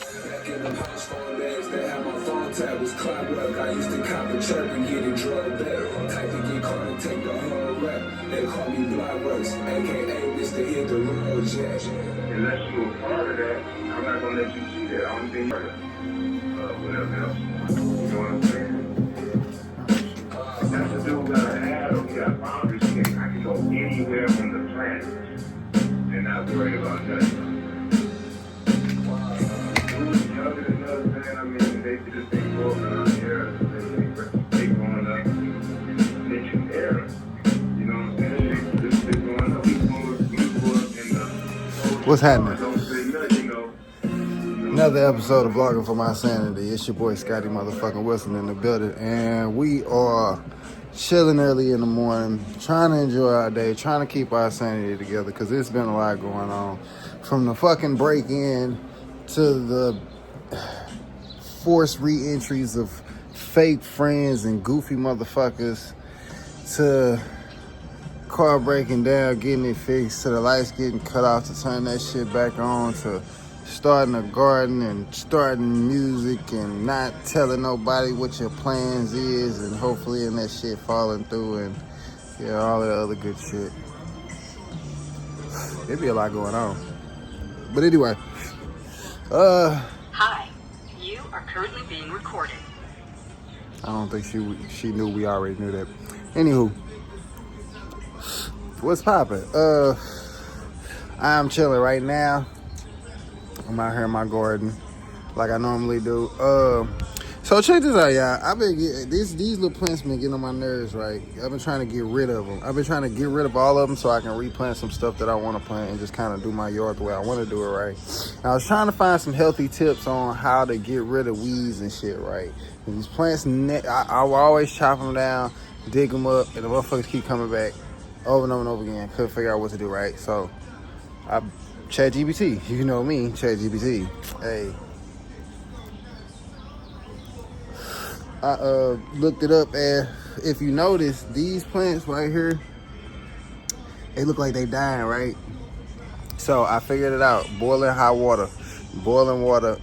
Back in them house phone days, they had my phone tap was clockwork. I used to cop a chirp and get it drugged back. Type to get caught and take the whole rap. They call me Blockworks, aka Mr. Hit the Road Jack. Unless you were part of that, I'm not gonna let you see that. I don't think whatever else. You know what I'm saying? That's the dude that I have. We got boundaries. I can go anywhere on the planet and not worry about nothing. Younger than us, man. I mean, they just think growing up here, they growing up niche era. You know what I'm saying? They growing up, we grew up in the. What's happening? Don't say nothing, you know. Another episode of Vlogging for My Sanity. It's your boy Scotty motherfucking Wilson in the building, and we are chilling early in the morning, trying to enjoy our day, trying to keep our sanity together, because it's been a lot going on. From the fucking break-in to the forced re-entries of fake friends and goofy motherfuckers, to car breaking down, getting it fixed, to the lights getting cut off to turn that shit back on, to starting a garden and starting music and not telling nobody what your plans is, and hopefully in that shit falling through, and yeah, all that other good shit. There'd be a lot going on. But anyway, Hi, you are currently being recorded. I don't think she knew we already knew that. Anywho, what's poppin'? I'm chilling right now. I'm out here in my garden like I normally do. So check this out, y'all. I've been getting these little plants been getting on my nerves, right? I've been trying to get rid of them. I've been trying to get rid of all of them so I can replant some stuff that I want to plant and just kind of do my yard the way I want to do it, right? And I was trying to find some healthy tips on how to get rid of weeds and shit, right? And these plants, I will always chop them down, dig them up, and the motherfuckers keep coming back over and over and over again. Couldn't figure out what to do, right? So ChatGPT, you know me, ChatGPT. Hey. I looked it up, and if you notice, these plants right here, they look like they dying, right? So I figured it out. Boiling hot water. Boiling water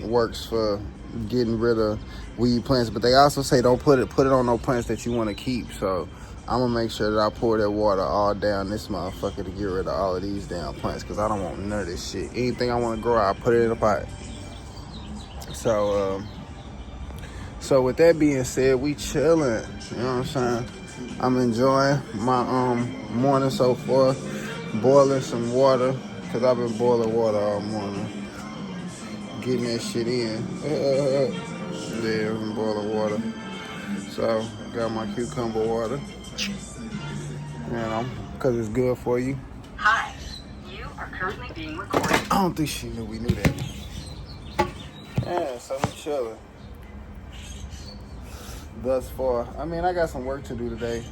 works for getting rid of weed plants, but they also say don't put it on no plants that you want to keep. So I'm gonna make sure that I pour that water all down this motherfucker to get rid of all of these damn plants, because I don't want none of this shit. Anything I want to grow, I'll put it in a pot. So with that being said, we chilling. You know what I'm saying? I'm enjoying my morning so far. Boiling some water, because I've been boiling water all morning. Getting that shit in. Yeah, I've been boiling water. So, got my cucumber water. You know, because it's good for you. Hi, you are currently being recorded. I don't think she knew we knew that. Yeah, so we chilling. Thus far, I mean, I got some work to do today.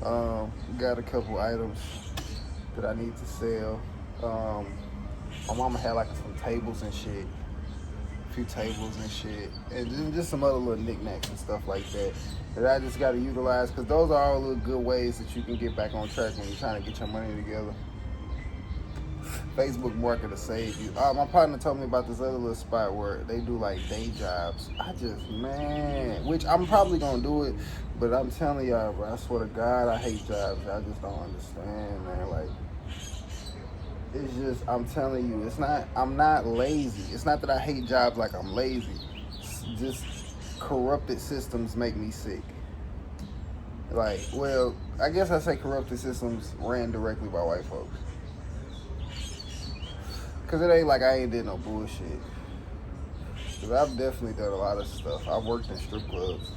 Got a couple items that I need to sell. My mama had like some tables and shit, a few tables and shit, and then just some other little knickknacks and stuff like that I just got to utilize, because those are all little good ways that you can get back on track when you're trying to get your money together. Facebook market to save you. My partner told me about this other little spot where they do like day jobs. Which I'm probably gonna do it, but I'm telling y'all, bro, I swear to God, I hate jobs. I just don't understand, man. Like, it's just, I'm telling you, I'm not lazy. It's not that I hate jobs like I'm lazy. It's just corrupted systems make me sick. Like, well, I guess I say corrupted systems ran directly by white folks. Because it ain't like I ain't did no bullshit. Because I've definitely done a lot of stuff. I've worked in strip clubs.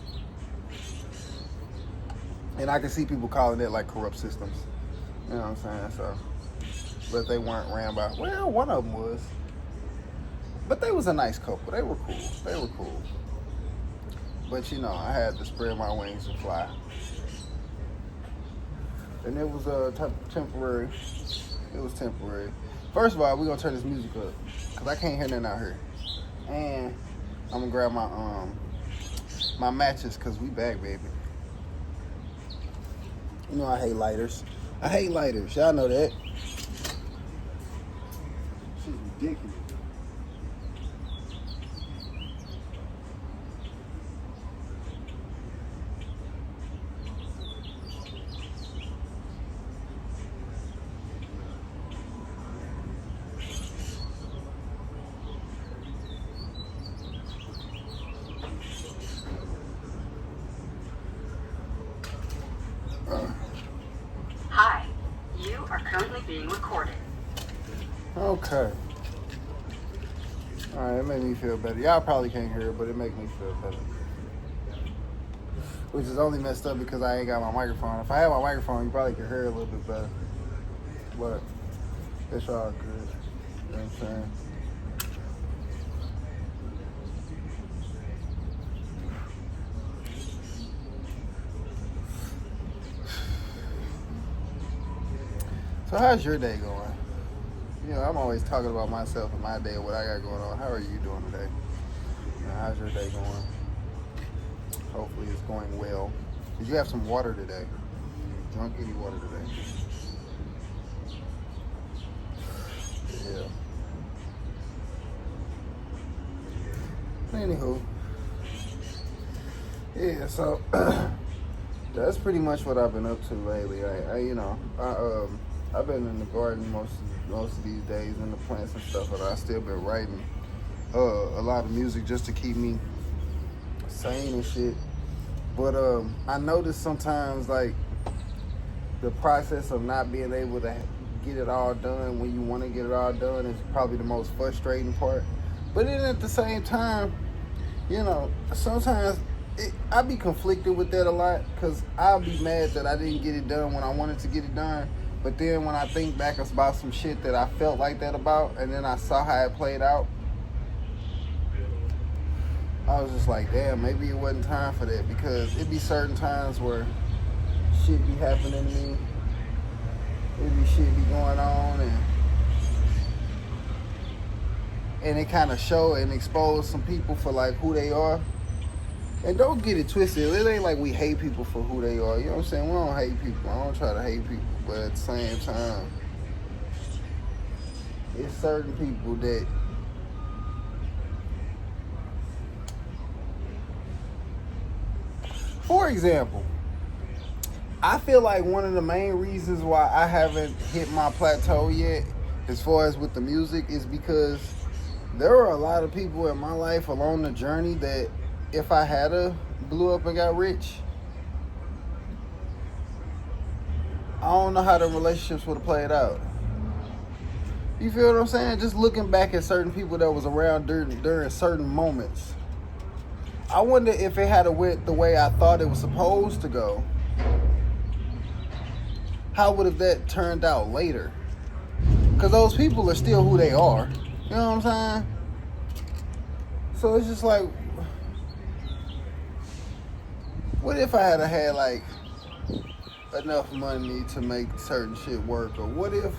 And I can see people calling it like corrupt systems. You know what I'm saying? So, but they weren't ran by, well, one of them was. But they was a nice couple. They were cool. But you know, I had to spread my wings and fly. And it was temporary. It was temporary. First of all, we're gonna turn this music up, because I can't hear nothing out here. And I'm gonna grab my matches, because we back, baby. You know I hate lighters. Y'all know that. She's ridiculous. Okay. Alright, it made me feel better. Y'all probably can't hear it, but it made me feel better. Which is only messed up because I ain't got my microphone. If I had my microphone, you probably could hear it a little bit better. But it's all good. You know what I'm saying? So how's your day going? You know, I'm always talking about myself and my day and what I got going on. How are you doing today? How's your day going? Hopefully it's going well. Did you have some water today? Drunk any water today? Yeah. Anywho. Yeah, so that's pretty much what I've been up to lately. I've been in the garden most of these days in the plants and stuff, but I still been writing a lot of music just to keep me sane and shit. But I notice sometimes like the process of not being able to get it all done when you want to get it all done is probably the most frustrating part. But then at the same time, you know, sometimes I be conflicted with that a lot because I'll be mad that I didn't get it done when I wanted to get it done. But then when I think back about some shit that I felt like that about, and then I saw how it played out, I was just like, damn, maybe it wasn't time for that, because it be certain times where shit be happening to me, shit be going on, and it kind of show and expose some people for like who they are. And don't get it twisted, it ain't like we hate people for who they are, you know what I'm saying? We don't hate people, I don't try to hate people, but at the same time, it's certain people that for example, I feel like one of the main reasons why I haven't hit my plateau yet, as far as with the music, is because there are a lot of people in my life along the journey that if I had blew up and got rich, I don't know how the relationships would have played out. You feel what I'm saying? Just looking back at certain people that was around during certain moments, I wonder if it had went the way I thought it was supposed to go, how would have that turned out later? Because those people are still who they are. You know what I'm saying? So it's just like, what if I had like enough money to make certain shit work? Or what if,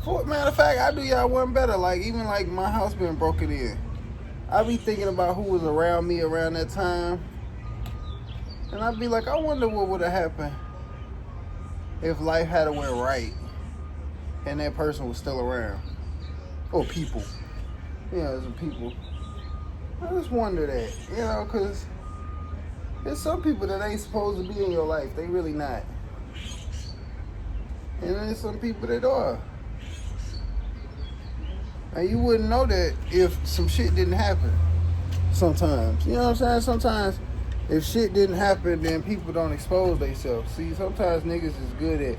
for matter of fact, I do y'all one better. Like even like my house being broken in, I be thinking about who was around me around that time, and I'd be like, I wonder what would have happened if life had went right and that person was still around. Or people. Yeah, some people. I just wonder that, you know, because there's some people that ain't supposed to be in your life. They really not. And there's some people that are. And you wouldn't know that if some shit didn't happen sometimes. You know what I'm saying? Sometimes if shit didn't happen, then people don't expose themselves. See, sometimes niggas is good at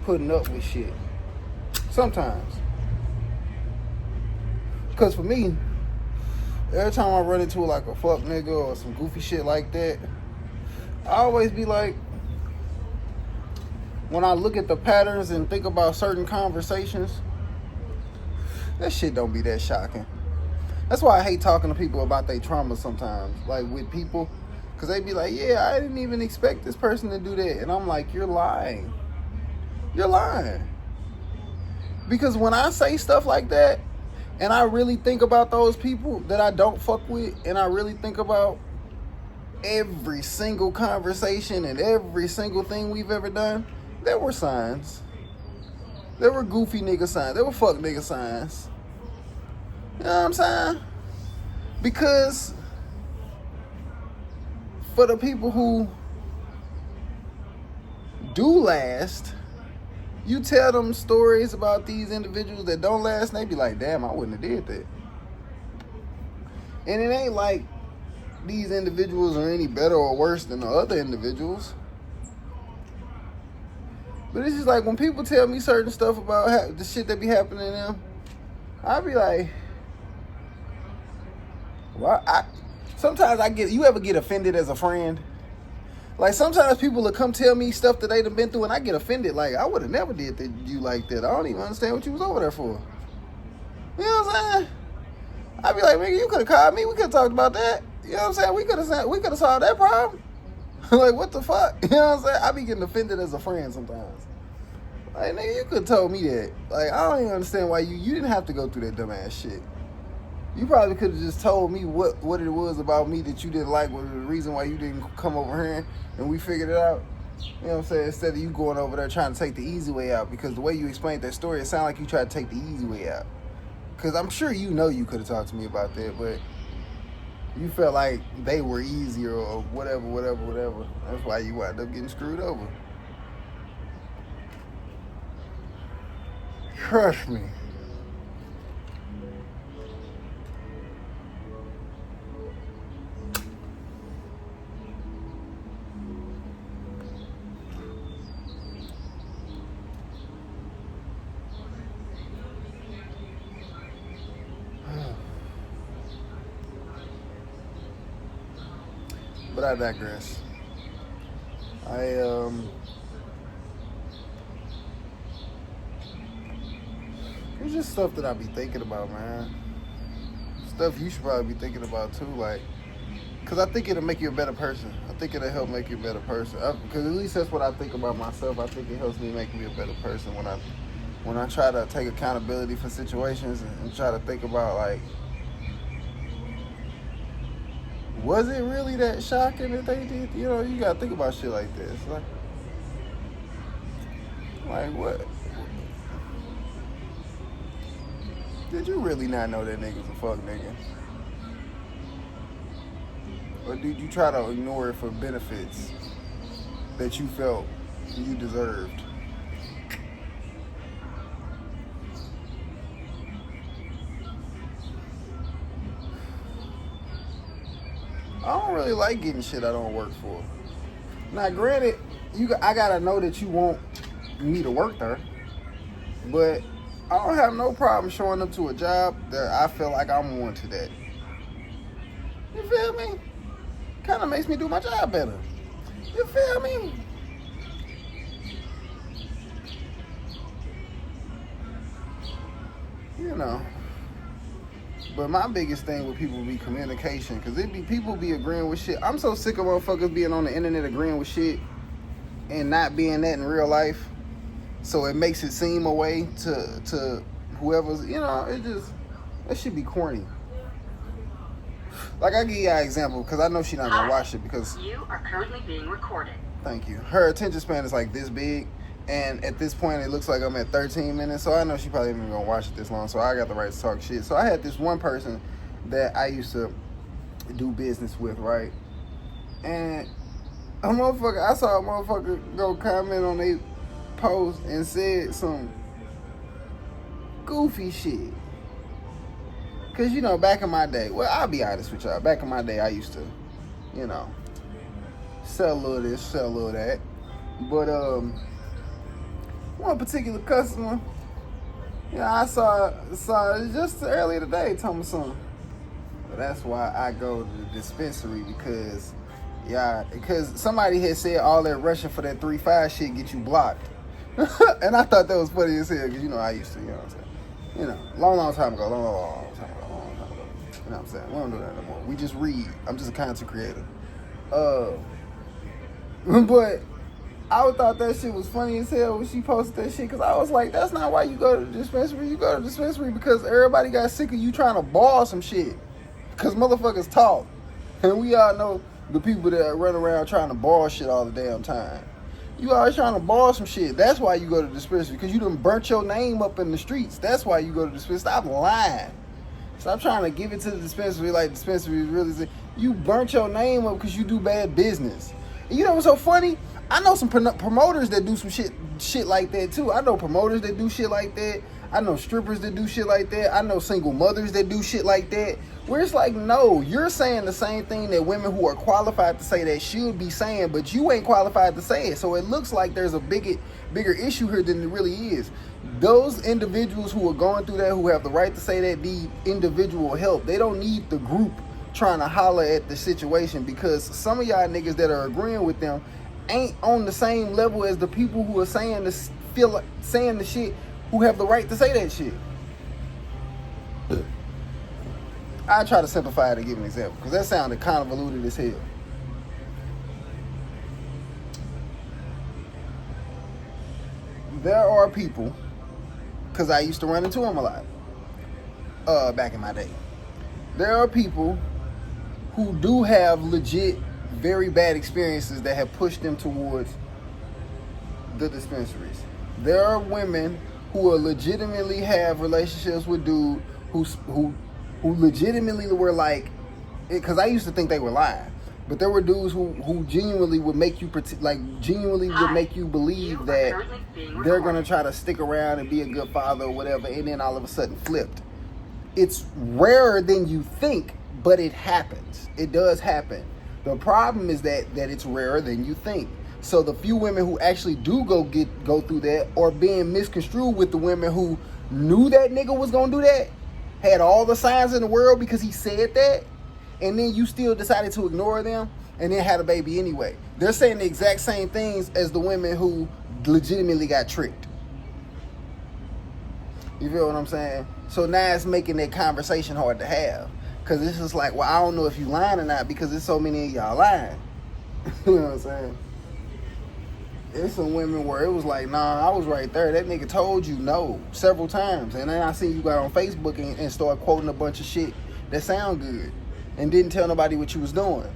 putting up with shit. Sometimes. Because for me, every time I run into like a fuck nigga or some goofy shit like that, I always be like, when I look at the patterns and think about certain conversations, that shit don't be that shocking. That's why I hate talking to people about their trauma sometimes. Like with people, because they be like, yeah, I didn't even expect this person to do that. And I'm like, you're lying. You're lying. Because when I say stuff like that, and I really think about those people that I don't fuck with, and I really think about every single conversation and every single thing we've ever done, there were signs. There were goofy nigga signs. There were fuck nigga signs. You know what I'm saying? Because for the people who do last, you tell them stories about these individuals that don't last, and they be like, damn, I wouldn't have did that. And it ain't like these individuals are any better or worse than the other individuals. But it's just like when people tell me certain stuff about the shit that be happening to them, I be like, well, sometimes you ever get offended as a friend? Like, sometimes people will come tell me stuff that they done been through, and I get offended. Like, I would have never did you like that. I don't even understand what you was over there for. You know what I'm saying? I be like, nigga, you could have called me. We could have talked about that. You know what I'm saying? We could have solved that problem. Like, what the fuck? You know what I'm saying? I be getting offended as a friend sometimes. Like, nigga, you could have told me that. Like, I don't even understand why you didn't have to go through that dumbass shit. You probably could have just told me what it was about me that you didn't like, was the reason why you didn't come over here, and we figured it out. You know what I'm saying? Instead of you going over there trying to take the easy way out, because the way you explained that story, it sounded like you tried to take the easy way out. Because I'm sure you know you could have talked to me about that, but you felt like they were easier or whatever. That's why you wound up getting screwed over. Trust me. But I digress. It's just stuff that I be thinking about, man. Stuff you should probably be thinking about too, like, because I think it'll make you a better person. I think it'll help make you a better person. Because at least that's what I think about myself. I think it helps me make me a better person when I try to take accountability for situations and try to think about, like, was it really that shocking that they did? You know, you gotta think about shit like this. Like what? Did you really not know that nigga was a fuck nigga? Or did you try to ignore it for benefits that you felt you deserved? I don't really like getting shit I don't work for. Now, granted, I gotta know that you want me to work there, but I don't have no problem showing up to a job that I feel like I'm wanted at. You feel me? Kind of makes me do my job better. You feel me? You know. But my biggest thing with people be communication, because people be agreeing with shit. I'm so sick of motherfuckers being on the internet agreeing with shit and not being that in real life. So it makes it seem a way to whoever's, you know, that should be corny. Like, I give you an example, because I know she's not going to watch it, because... You are currently being recorded. Thank you. Her attention span is like this big, and at this point, it looks like I'm at 13 minutes, so I know she probably ain't going to watch it this long, so I got the right to talk shit. So I had this one person that I used to do business with, right? And I saw a motherfucker go comment on their post and said some goofy shit. Because, you know, back in my day, well, I'll be honest with y'all. Back in my day, I used to, you know, sell a little this, sell a little that. But, one particular customer, you know, I saw just earlier today, told me something. But that's why I go to the dispensary, because somebody had said all that rushing for that 3-5 shit get you blocked. And I thought that was funny as hell, because, you know, I used to, you know what I'm saying? You know, long time ago. You know what I'm saying? We don't do that no more. We just read. I'm just a content creator. But I thought that shit was funny as hell when she posted that shit, because I was like, that's not why you go to the dispensary. You go to the dispensary because everybody got sick of you trying to ball some shit. Because motherfuckers talk. And we all know the people that run around trying to ball shit all the damn time. You always trying to ball some shit. That's why you go to the dispensary, because you done burnt your name up in the streets. That's why you go to the dispensary. Stop lying. Stop trying to give it to the dispensary like dispensary really say. You burnt your name up because you do bad business. And you know what's so funny? I know some promoters that do some shit like that too. I know promoters that do shit like that. I know strippers that do shit like that. I know single mothers that do shit like that. Where it's like, no, you're saying the same thing that women who are qualified to say that should be saying, but you ain't qualified to say it. So it looks like there's a bigger issue here than it really is. Those individuals who are going through that, who have the right to say that, need individual help. They don't need the group trying to holler at the situation, because some of y'all niggas that are agreeing with them ain't on the same level as the people who are saying this, saying the shit, who have the right to say that shit. I try to simplify it and give an example, because that sounded convoluted as hell. There are people, because I used to run into them a lot back in my day. There are people who do have legit very bad experiences that have pushed them towards the dispensaries. There are women who are legitimately have relationships with dudes who legitimately were like, because I used to think they were lying, but there were dudes who genuinely would make you would make you believe that they're gonna try to stick around and be a good father or whatever, and then all of a sudden flipped. It's rarer than you think, but it happens. It does happen. The problem is that it's rarer than you think. So the few women who actually do go through that are being misconstrued with the women who knew that nigga was gonna do that, had all the signs in the world because he said that, and then you still decided to ignore them and then had a baby anyway. They're saying the exact same things as the women who legitimately got tricked. You feel what I'm saying? So now it's making that conversation hard to have. Because it's just like, well, I don't know if you lying or not, because there's so many of y'all lying. You know what I'm saying? There's some women where it was like, nah, I was right there. That nigga told you no several times. And then I see you got on Facebook and start quoting a bunch of shit that sound good and didn't tell nobody what you was doing.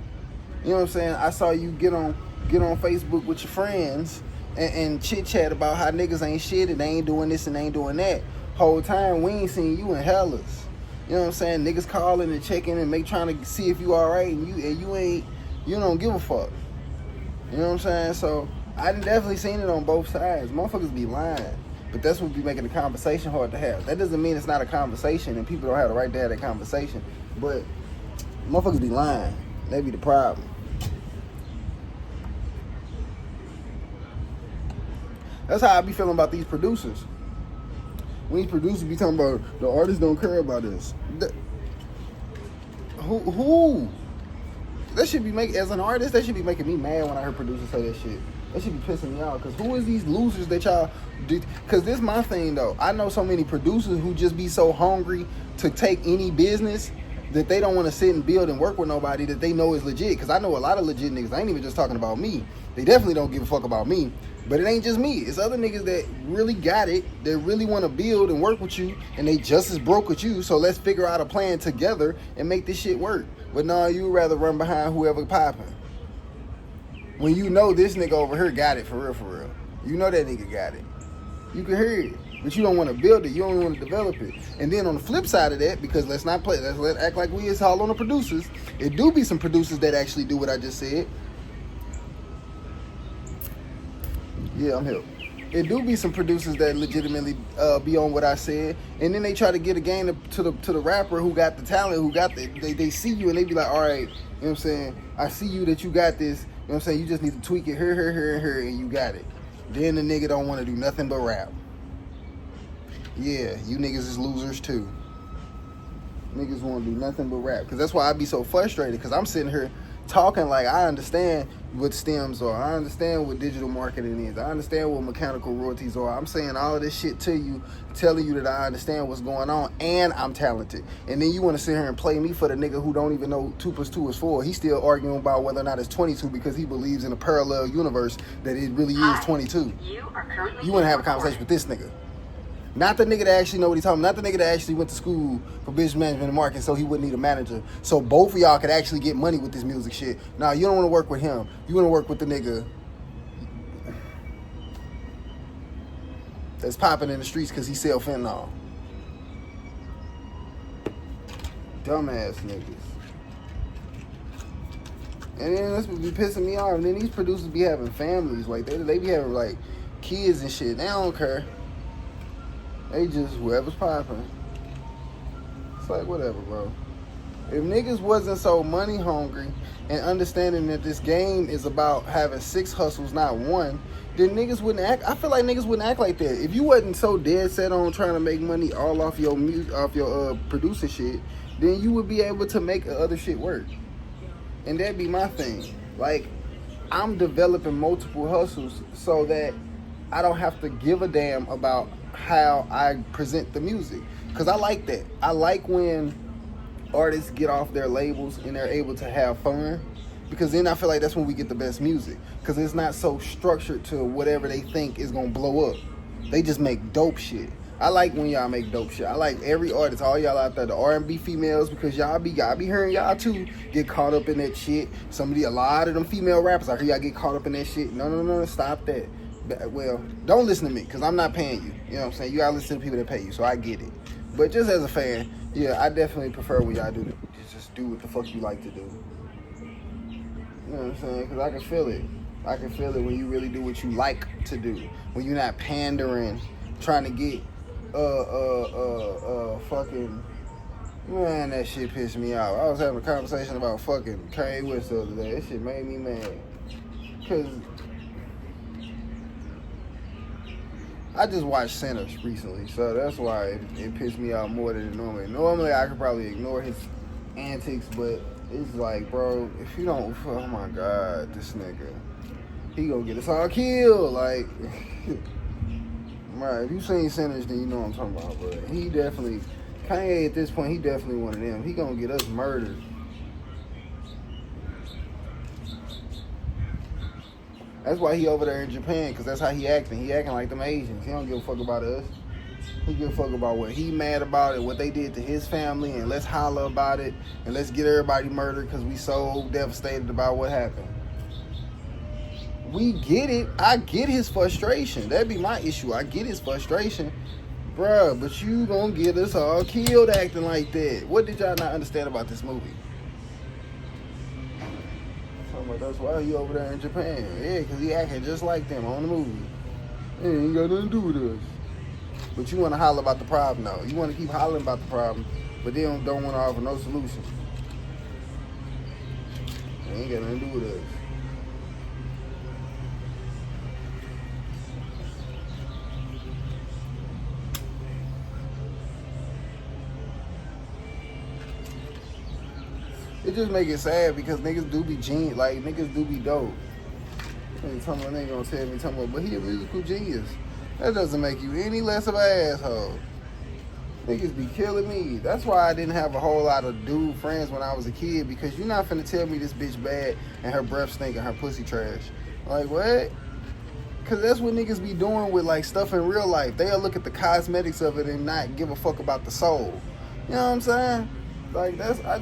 You know what I'm saying? I saw you get on Facebook with your friends and chit-chat about how niggas ain't shit and they ain't doing this and they ain't doing that. Whole time we ain't seen you in hellas. You know what I'm saying? Niggas calling and checking and trying to see if you alright, and you don't give a fuck. You know what I'm saying? So I definitely seen it on both sides. Motherfuckers be lying, but that's what be making the conversation hard to have. That doesn't mean it's not a conversation and people don't have the right to have that conversation, but motherfuckers be lying. That be the problem. That's how I be feeling about these producers. When these producers be talking about the artists don't care about us. Who? That should be making, as an artist, that should be making me mad when I hear producers say that shit. That should be pissing me off. Because who is these losers that y'all do? Because this is my thing, though. I know so many producers who just be so hungry to take any business that they don't want to sit and build and work with nobody that they know is legit. Because I know a lot of legit niggas. I ain't even just talking about me. They definitely don't give a fuck about me. But it ain't just me. It's other niggas that really got it, that really want to build and work with you, and they just as broke with you, so let's figure out a plan together and make this shit work. But no, you rather run behind whoever popping. When you know this nigga over here got it for real. You know that nigga got it. You can hear it, but you don't want to build it. You don't want to develop it. And then on the flip side of that, because let's act like we is all on the producers. It do be some producers that actually do what I just said. Yeah, I'm here. It do be some producers that legitimately be on what I said, and then they try to get a game to the rapper who got the talent, who got they see you and they be like, all right, you know what I'm saying? I see you that you got this. You know what I'm saying? You just need to tweak it here, and you got it. Then the nigga don't want to do nothing but rap. Yeah, you niggas is losers too. Niggas want to do nothing but rap, because that's why I be so frustrated, because I'm sitting here talking like I understand what stems are. I understand what digital marketing is. I understand what mechanical royalties are. I'm saying all of this shit to you, telling you that I understand what's going on, and I'm talented. And then you want to sit here and play me for the nigga who don't even know 2 + 2 is 4. He's still arguing about whether or not it's 22 because he believes in a parallel universe that it really is 22. You want to have a conversation with this nigga. Not the nigga that actually know what he's talking about. Not the nigga that actually went to school for business management and marketing so he wouldn't need a manager. So both of y'all could actually get money with this music shit. Nah, you don't want to work with him. You want to work with the nigga that's popping in the streets because he sell fentanyl. Dumbass niggas. And then that's what be pissing me off. And then these producers be having families. Like, they be having, like, kids and shit. They don't care. They just whoever's popping. It's like whatever, bro. If niggas wasn't so money hungry and understanding that this game is about having 6 hustles, not one, then niggas wouldn't act. I feel like niggas wouldn't act like that. If you wasn't so dead set on trying to make money all off your music, off your producer shit, then you would be able to make other shit work. And that'd be my thing. Like, I'm developing multiple hustles so that I don't have to give a damn about how I present the music. Because I like that. I like when artists get off their labels and they're able to have fun, because then I feel like that's when we get the best music, because it's not so structured to whatever they think is gonna blow up. They just make dope shit. I like when y'all make dope shit. I like every artist, all y'all out there, the R&B females, because y'all be hearing y'all too get caught up in that shit. A lot of them female rappers, I hear y'all get caught up in that shit. No, stop that. Well, don't listen to me, because I'm not paying you. You know what I'm saying? You gotta listen to people that pay you, so I get it. But just as a fan, yeah, I definitely prefer when y'all do that. Just do what the fuck you like to do. You know what I'm saying? Because I can feel it. I can feel it when you really do what you like to do. When you're not pandering, trying to get, fucking, man, that shit pissed me off. I was having a conversation about fucking Kanye West the other day. That shit made me mad. Because I just watched Sanity recently, so that's why it pissed me off more than it normally. Normally, I could probably ignore his antics, but it's like, bro, if you don't, oh my God, this nigga, he gonna get us all killed. Like, right, if you seen Sanity, then you know what I'm talking about, bro. He definitely, Kanye at this point, he definitely one of them. He gonna get us murdered. That's why he over there in Japan, because that's how he acting. He acting like them Asians. He don't give a fuck about us. He give a fuck about what he mad about it, what they did to his family, and let's holler about it, and let's get everybody murdered because we so devastated about what happened. We get it. I get his frustration. That'd be my issue. I get his frustration. Bruh, but you gonna get us all killed acting like that. What did y'all not understand about this movie? That's why he over there in Japan. Yeah, because he acting just like them on the movie. Yeah, ain't got nothing to do with us. But you want to holler about the problem, though. You want to keep hollering about the problem, but they don't want to offer no solution. It ain't got nothing to do with us. It just make it sad because niggas do be genius, like niggas do be dope. Ain't talking about, they ain't gonna tell me, talking about, but he a musical genius. That doesn't make you any less of an asshole. Niggas be killing me. That's why I didn't have a whole lot of dude friends when I was a kid, because you're not finna tell me this bitch bad and her breath stink and her pussy trash. Like, what? Because that's what niggas be doing with like stuff in real life. They'll look at the cosmetics of it and not give a fuck about the soul. You know what I'm saying? Like, I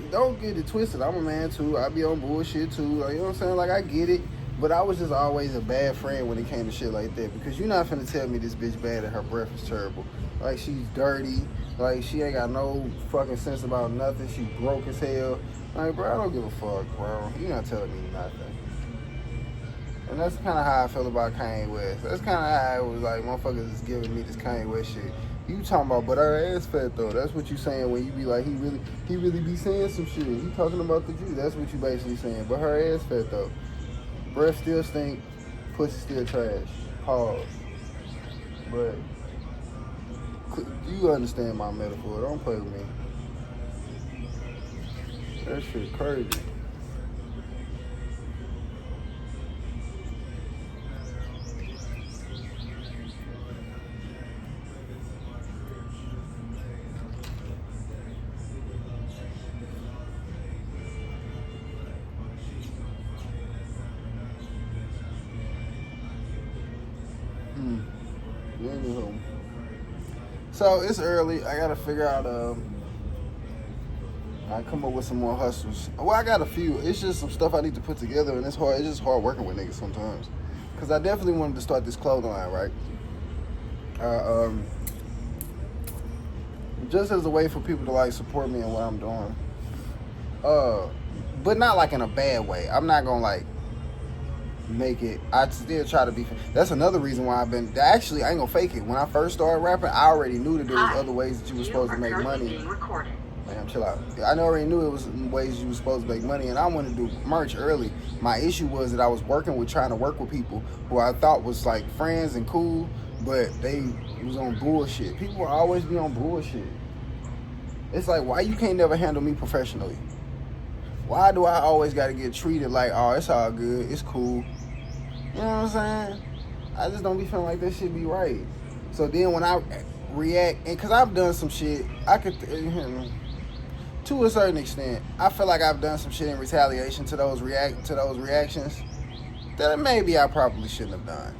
don't get it twisted. I'm a man too. I be on bullshit too. Like, you know what I'm saying? Like, I get it. But I was just always a bad friend when it came to shit like that. Because you're not finna tell me this bitch bad and her breath is terrible. Like, she's dirty. Like, she ain't got no fucking sense about nothing. She broke as hell. Like, bro, I don't give a fuck, bro. You're not telling me nothing. And that's kind of how I feel about Kanye West. That's kind of how it was like, motherfuckers is giving me this Kanye West shit. You talking about, but her ass fat though. That's what you saying when you be like, he really be saying some shit. He talking about the Jew. That's what you basically saying. But her ass fat though. Breath still stink, pussy still trash. Pause. But you understand my metaphor. Don't play with me. That shit crazy. Anywho. So it's early. I gotta figure out. I come up with some more hustles. Well, I got a few. It's just some stuff I need to put together, and it's hard. It's just hard working with niggas sometimes. Cause I definitely wanted to start this clothing line, right? Just as a way for people to like support me in what I'm doing. But not like in a bad way. I'm not gonna like make it. I still try to be. That's another retion why I've been. Actually, I ain't gonna fake it. When I first started rapping, I already knew that there was other ways that you were supposed to make money. Being recorded. Man, chill out. I already knew it was ways you were supposed to make money, and I wanted to do merch early. My issue was that I was trying to work with people who I thought was like friends and cool, but they was on bullshit. People will always be on bullshit. It's like, why you can't never handle me professionally? Why do I always got to get treated like, oh, it's all good, it's cool? You know what I'm saying? I just don't be feeling like this shit be right. So then when I react, and because I've done some shit, I could, to a certain extent, I feel like I've done some shit in retaliation to those reactions that maybe I probably shouldn't have done.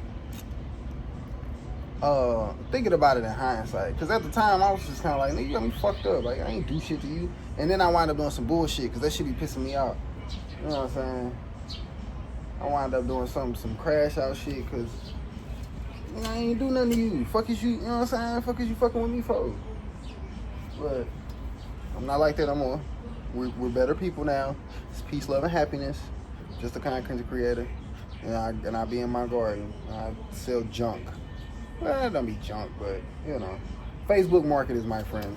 Thinking about it in hindsight, because at the time I was just kind of like, nigga, you got me fucked up. Like, I ain't do shit to you. And then I wind up doing some bullshit, because that shit be pissing me off. You know what I'm saying? I wind up doing some crash out shit, because I ain't do nothing to you. Fuck is you know what I'm saying? Fuck is you fucking with me for? But I'm not like that no more. We're better people now. It's peace, love, and happiness. Just a content creator. And I be in my garden. I sell junk. Well, it don't be junk, but, you know. Facebook market is my friend.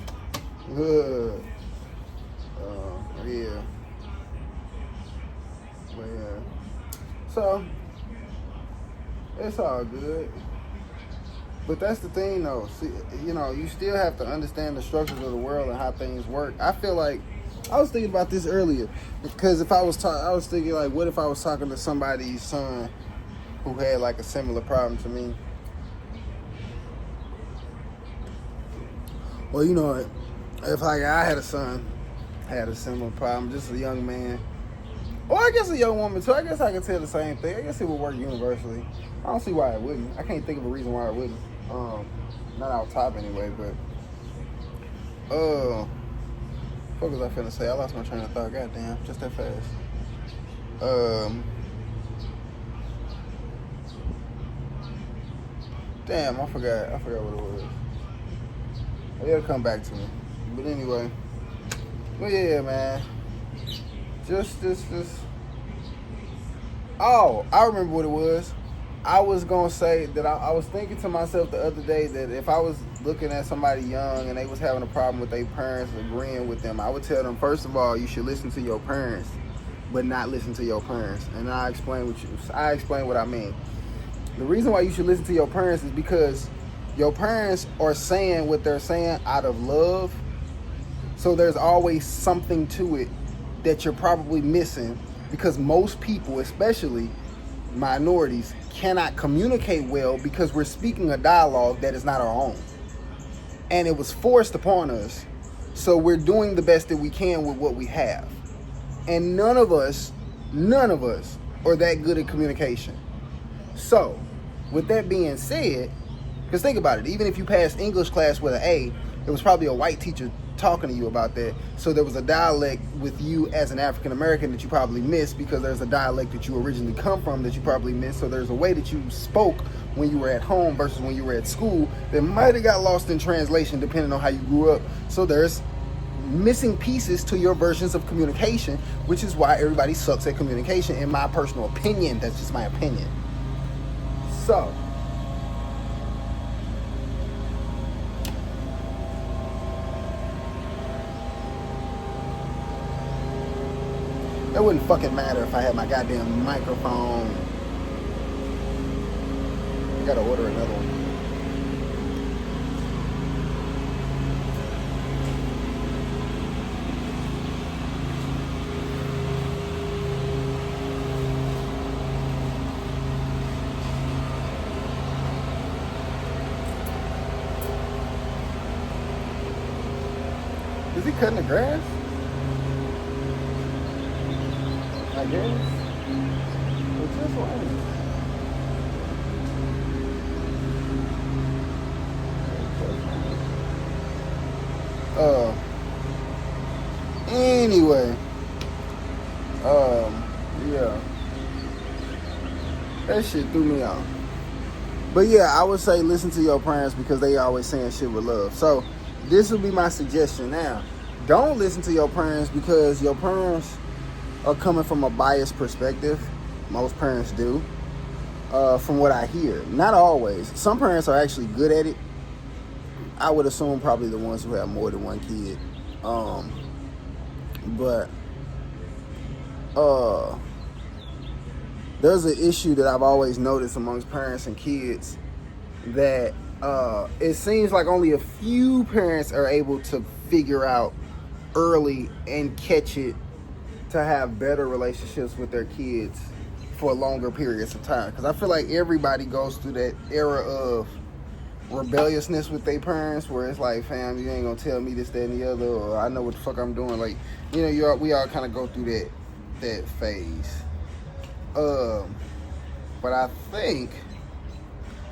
Yeah. But, yeah. So, it's all good. But that's the thing, though. See, you know, you still have to understand the structures of the world and how things work. I feel like, I was thinking about this earlier, because if I was thinking, like, what if I was talking to somebody's son who had, like, a similar problem to me? Well, you know, if like I had a son, had a similar problem, just a young man, or I guess a young woman too. I guess I could tell the same thing. I guess it would work universally. I don't see why it wouldn't. I can't think of a reason why it wouldn't. Not out top anyway, but what was I finna say? I lost my train of thought. Goddamn, just that fast. Damn, I forgot what it was. It'll come back to me. But anyway. But yeah, man. Just. Oh, I remember what it was. I was going to say that I was thinking to myself the other day that if I was looking at somebody young and they was having a problem with their parents agreeing with them, I would tell them, first of all, you should listen to your parents, but not listen to your parents. And I explain what I mean. The reason why you should listen to your parents is because your parents are saying what they're saying out of love. So there's always something to it that you're probably missing, because most people, especially minorities, cannot communicate well because we're speaking a dialogue that is not our own. And it was forced upon us. So we're doing the best that we can with what we have. And none of us are that good at communication. So, with that being said, because think about it, even if you passed English class with an A, it was probably a white teacher talking to you about that. So there was a dialect with you as an African American that you probably missed, because there's a dialect that you originally come from that you probably missed. So there's a way that you spoke when you were at home versus when you were at school that might have got lost in translation depending on how you grew up. So there's missing pieces to your versions of communication, which is why everybody sucks at communication, in my personal opinion. That's just my opinion. So it wouldn't fucking matter if I had my goddamn microphone. I gotta order another one. Is he cutting the grass? I guess. It's just raining. Anyway. Yeah. That shit threw me off. But yeah, I would say listen to your parents because they always saying shit with love. So this would be my suggestion now. Don't listen to your parents because your parents are coming from a biased perspective. Most parents do. from what I hear. Not always. Some parents are actually good at it. I would assume probably the ones who have more than one kid. But there's an issue that I've always noticed amongst parents and kids that it seems like only a few parents are able to figure out early and catch it to have better relationships with their kids for longer periods of time. Because I feel like everybody goes through that era of rebelliousness with their parents where it's like, fam, you ain't gonna tell me this, that, and the other, or I know what the fuck I'm doing. Like, you know, we all kind of go through that phase. But I think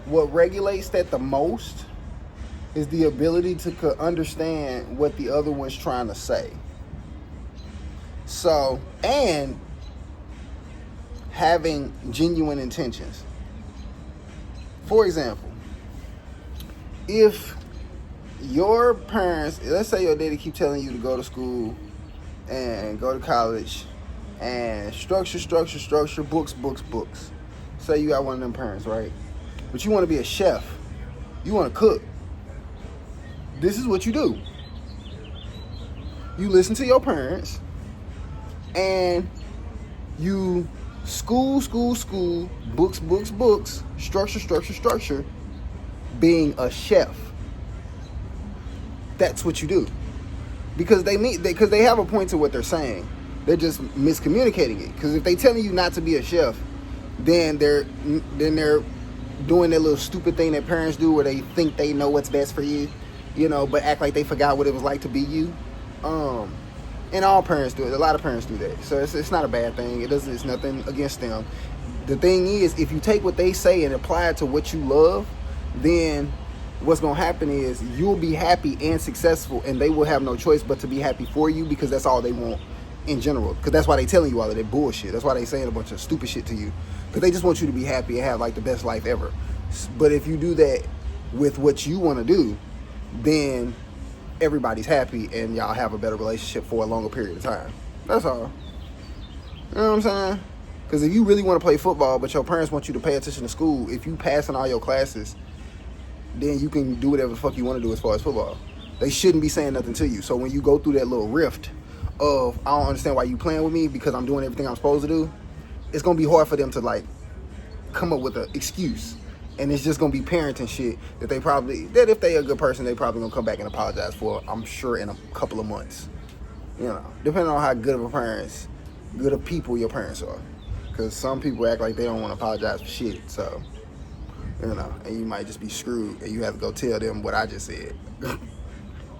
what regulates that the most is the ability to understand what the other one's trying to say. So, and having genuine intentions. For example, if your parents, let's say your daddy keep telling you to go to school and go to college and structure, books. Say you got one of them parents, right? But you want to be a chef. You want to cook. This is what you do. You listen to your parents and you school, books, structure, being a chef. That's what you do. Because they have a point to what they're saying. They're just miscommunicating it. Because if they telling you not to be a chef, then they're doing that little stupid thing that parents do where they think they know what's best for you, you know, but act like they forgot what it was like to be you. And all parents do it. A lot of parents do that. So it's not a bad thing. It's nothing against them. The thing is, if you take what they say and apply it to what you love, then what's going to happen is you'll be happy and successful, and they will have no choice but to be happy for you because that's all they want in general. Because that's why they telling you all of that bullshit. That's why they saying a bunch of stupid shit to you. Because they just want you to be happy and have like the best life ever. But if you do that with what you want to do, then everybody's happy and y'all have a better relationship for a longer period of time. That's all. You know what I'm saying? Because if you really want to play football, but your parents want you to pay attention to school, if you pass in all your classes, then you can do whatever the fuck you want to do as far as football. They shouldn't be saying nothing to you. So when you go through that little rift of, I don't understand why you playing with me because I'm doing everything I'm supposed to do, it's going to be hard for them to like come up with an excuse. And it's just going to be parenting shit that if they a good person, they probably going to come back and apologize for, I'm sure, in a couple of months. You know, depending on how good of people your parents are. Because some people act like they don't want to apologize for shit. So, you know, and you might just be screwed and you have to go tell them what I just said.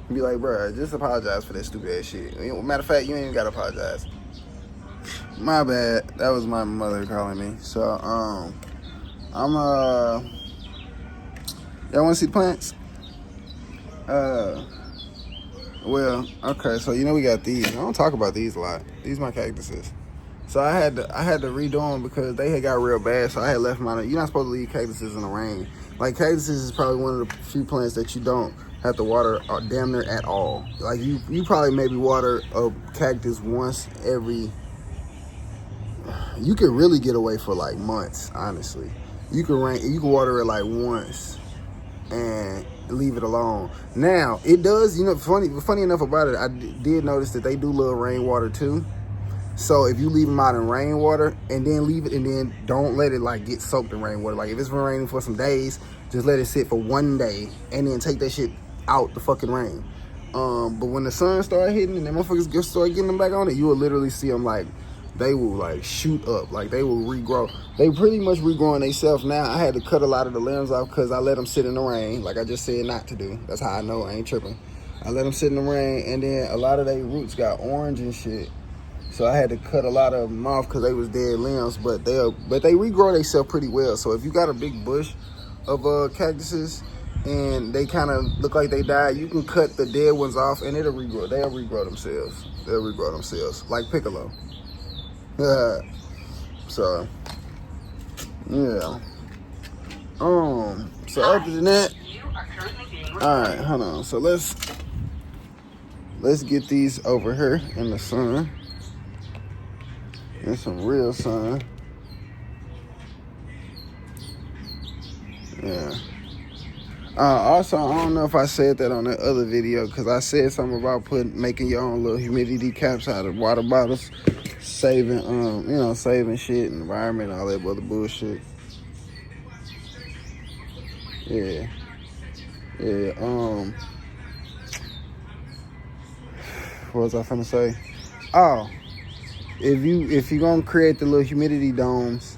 Be like, bro, just apologize for that stupid ass shit. Matter of fact, you ain't even got to apologize. My bad. That was my mother calling me. So, y'all want to see the plants? Well, okay, so you know we got these. I don't talk about these a lot. These my cactuses. So I had to redo them because they had got real bad. So I had left mine. You're not supposed to leave cactuses in the rain. Like, cactuses is probably one of the few plants that you don't have to water damn near at all. Like, you probably maybe water a cactus once every. You could really get away for like months, honestly. You can water it like once and leave it alone. Now, it does, you know, funny enough about it, I did notice that they do love rainwater too. So if you leave them out in rainwater and then leave it and then don't let it like get soaked in rainwater. Like if it's been raining for some days, just let it sit for one day and then take that shit out the fucking rain. But when the sun start hitting and them motherfuckers start getting them back on it, you will literally see them like, they will like shoot up, like they will regrow. They pretty much regrowing themselves now. I had to cut a lot of the limbs off because I let them sit in the rain, like I just said not to do. That's how I know I ain't tripping. I let them sit in the rain, and then a lot of their roots got orange and shit. So I had to cut a lot of them off because they was dead limbs, but they regrow themselves pretty well. So if you got a big bush of cactuses and they kind of look like they died, you can cut the dead ones off and it'll regrow. They'll regrow themselves. Like piccolo. So yeah. So other than that, all right, hold on. So let's get these over here in the sun. In some real sun. Yeah. Also, I don't know if I said that on that other video because I said something about making your own little humidity caps out of water bottles, saving saving shit, environment, all that other bullshit. Yeah. What was I finna say? Oh, if you gonna create the little humidity domes,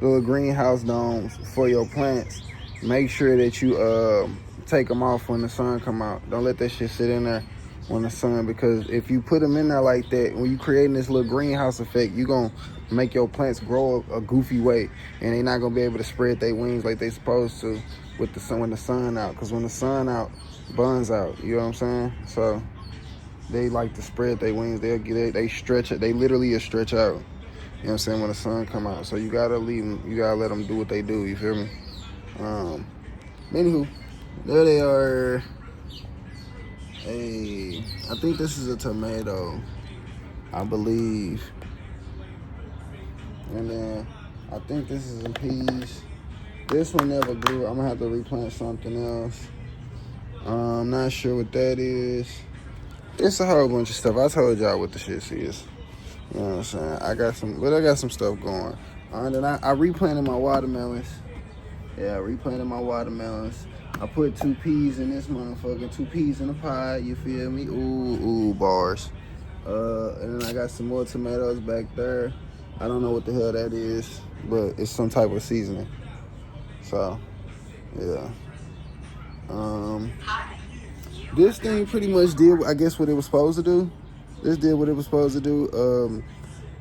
the little greenhouse domes for your plants, make sure that you take them off when the sun come out. Don't let that shit sit in there when the sun, because if you put them in there like that, when you creating this little greenhouse effect, you gonna make your plants grow a goofy way, and they not gonna be able to spread their wings like they supposed to with the sun when the sun out. Because when the sun out, buns out. You know what I'm saying? So they like to spread their wings. They stretch it. They literally stretch out. You know what I'm saying? When the sun come out. So you gotta leave them. You gotta let them do what they do. You feel me? Anywho, there they are. Hey, I think this is a tomato, I believe. And then I think this is some peas. This one never grew. I'm gonna have to replant something else. I'm not sure what that is. It's a whole bunch of stuff. I told y'all what the shit is. You know what I'm saying? I got some stuff going. And then I replanted my watermelons. Yeah, replanted my watermelons. I put 2 peas in this motherfucker. 2 peas in a pie, you feel me? Ooh, bars. And then I got some more tomatoes back there. I don't know what the hell that is, but it's some type of seasoning. So, yeah. This thing pretty much did, I guess, what it was supposed to do. This did what it was supposed to do.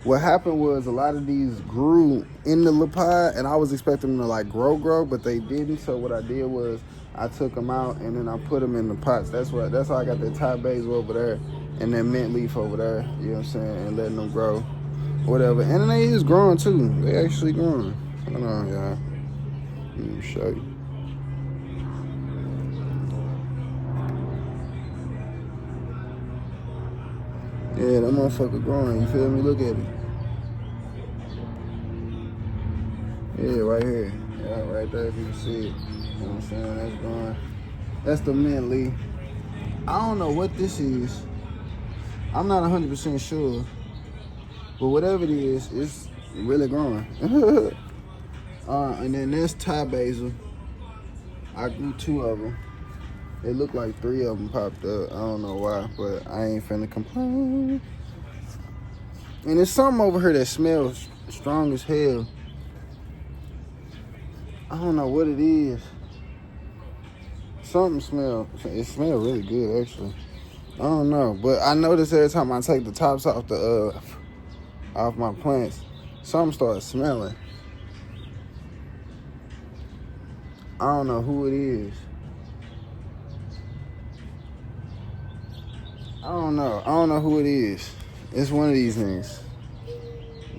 What happened was a lot of these grew in the little pie, and I was expecting them to like grow, but they didn't. So what I did was I took them out and then I put them in the pots. That's how I got that Thai basil over there and that mint leaf over there. You know what I'm saying? And letting them grow, whatever. And then they is growing too. They actually growing. Hold on, y'all. Let me show you. Yeah, that motherfucker growing, you feel me? Look at it. Yeah, right here. Yeah, right there if you can see it. You know what I'm saying? That's growing. That's the mint leaf. I don't know what this is. I'm not 100% sure. But whatever it is, it's really growing. And then there's Thai basil. I grew 2 of them. It looked like 3 of them popped up. I don't know why, but I ain't finna complain. And there's something over here that smells strong as hell. I don't know what it is. Something smells. It smells really good, actually. I don't know, but I notice every time I take the tops off off my plants, something starts smelling. I don't know who it is. I don't know who it is. It's one of these things.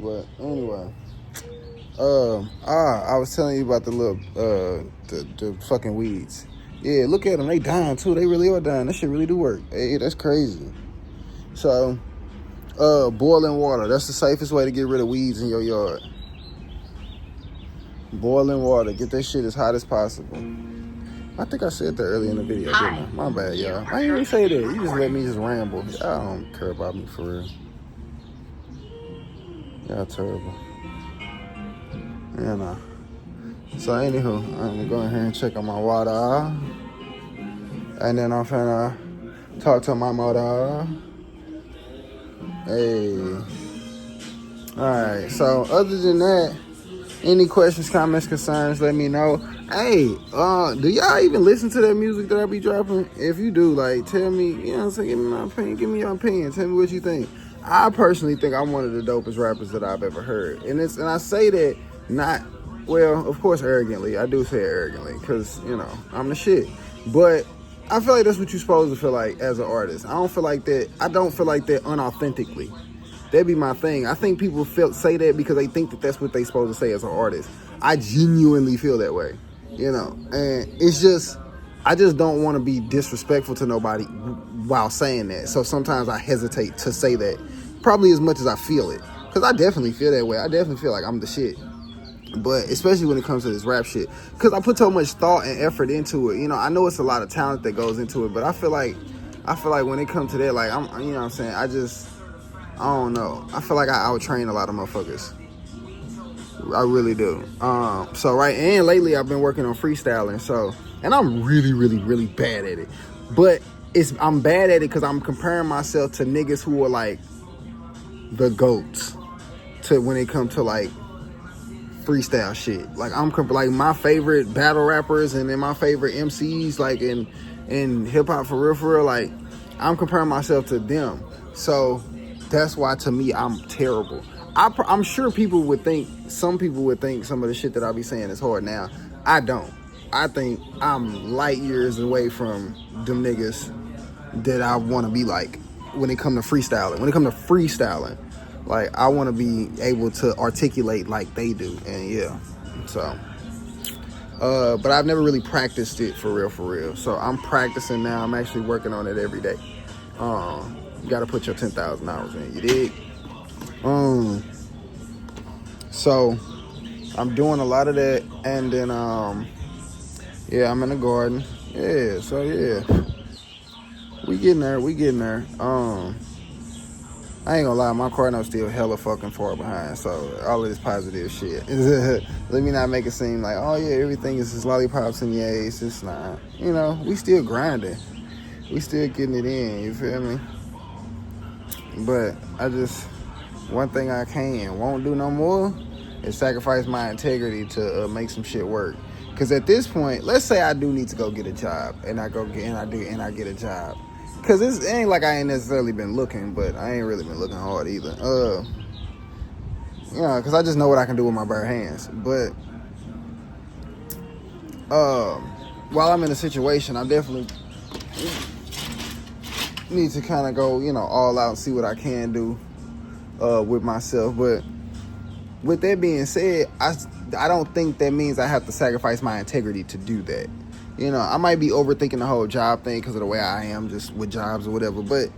But anyway. I was telling you about the little, the fucking weeds. Yeah, look at them. They dying too. They really are dying. That shit really do work. Hey, that's crazy. So, boiling water. That's the safest way to get rid of weeds in your yard. Boiling water. Get that shit as hot as possible. I think I said that earlier in the video, didn't I? My bad, y'all. I didn't even say that. You just let me just ramble. Y'all don't care about me for real. Y'all terrible. Yeah, nah. So anywho, I'm gonna go in here and check on my water. And then I'm finna talk to my mother. Hey. Alright, so other than that, any questions, comments, concerns, let me know. Hey, do y'all even listen to that music that I be dropping? If you do, like, tell me, you know what I'm saying? Give me my opinion. Give me your opinion. Tell me what you think. I personally think I'm one of the dopest rappers that I've ever heard. And I say that not, well, of course, arrogantly. I do say it arrogantly because, you know, I'm the shit. But I feel like that's what you're supposed to feel like as an artist. I don't feel like that unauthentically. That'd be my thing. I think people say that because they think that that's what they supposed to say as an artist. I genuinely feel that way, you know. And it's just, I just don't want to be disrespectful to nobody while saying that. So sometimes I hesitate to say that, probably as much as I feel it. Because I definitely feel that way. I definitely feel like I'm the shit. But especially when it comes to this rap shit, because I put so much thought and effort into it. You know, I know it's a lot of talent that goes into it, but I feel like when it comes to that, like, you know what I'm saying, I don't know. I feel like I out-train a lot of motherfuckers. I really do. So right, and lately I've been working on freestyling. So, and I'm really, really, really bad at it. But I'm bad at it because I'm comparing myself to niggas who are like the GOATs to when it comes to like freestyle shit. Like like my favorite battle rappers and then my favorite MCs like in hip hop for real. Like I'm comparing myself to them. So that's why to me I'm terrible. I'm sure some people would think some of the shit that I be saying is hard now. I don't. I think I'm light years away from them niggas that I want to be like when it come to freestyling. Like, I want to be able to articulate like they do. And yeah, so. But I've never really practiced it for real. So I'm practicing now. I'm actually working on it every day. You got to put your 10,000 hours in, you dig? So I'm doing a lot of that. And then, yeah, I'm in the garden. Yeah, so yeah. We getting there. I ain't gonna lie, my car note's still hella fucking far behind, so all of this positive shit. Let me not make it seem like, oh yeah, everything is just lollipops and yays. It's not. You know, we still grinding. We still getting it in, you feel me? But one thing I can and won't do no more is sacrifice my integrity to make some shit work. Cause at this point, let's say I do need to go get a job, and I get a job. Cause it ain't like I ain't necessarily been looking, but I ain't really been looking hard either. You know, cause I just know what I can do with my bare hands. But while I'm in a situation, I definitely need to kind of go, you know, all out and see what I can do with myself. But with that being said, I don't think that means I have to sacrifice my integrity to do that. You know, I might be overthinking the whole job thing because of the way I am just with jobs or whatever, but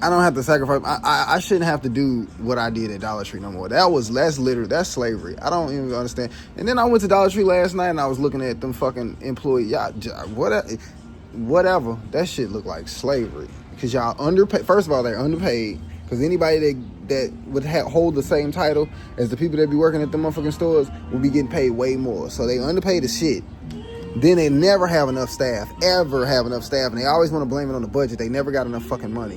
I don't have to sacrifice. I shouldn't have to do what I did at Dollar Tree no more. That's slavery. I don't even understand. And then I went to Dollar Tree last night and I was looking at them fucking employee whatever. That shit looked like slavery because y'all underpaid. First of all, they're underpaid because anybody that would hold the same title as the people that be working at the motherfucking stores would be getting paid way more. So they underpaid as shit. Then they never have enough staff, and they always want to blame it on the budget. They never got enough fucking money,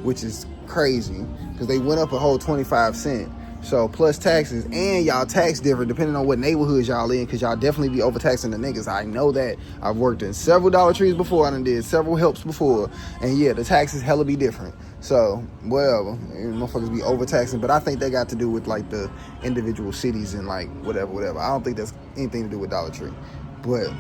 which is crazy, because they went up a whole 25 cents. So, plus taxes, and y'all tax different depending on what neighborhoods y'all in, because y'all definitely be overtaxing the niggas. I know that. I've worked in several Dollar Trees before, and I did several helps before, and yeah, the taxes hella be different. So, whatever, motherfuckers be overtaxing, but I think they got to do with, like, the individual cities and, like, whatever. I don't think that's anything to do with Dollar Tree. But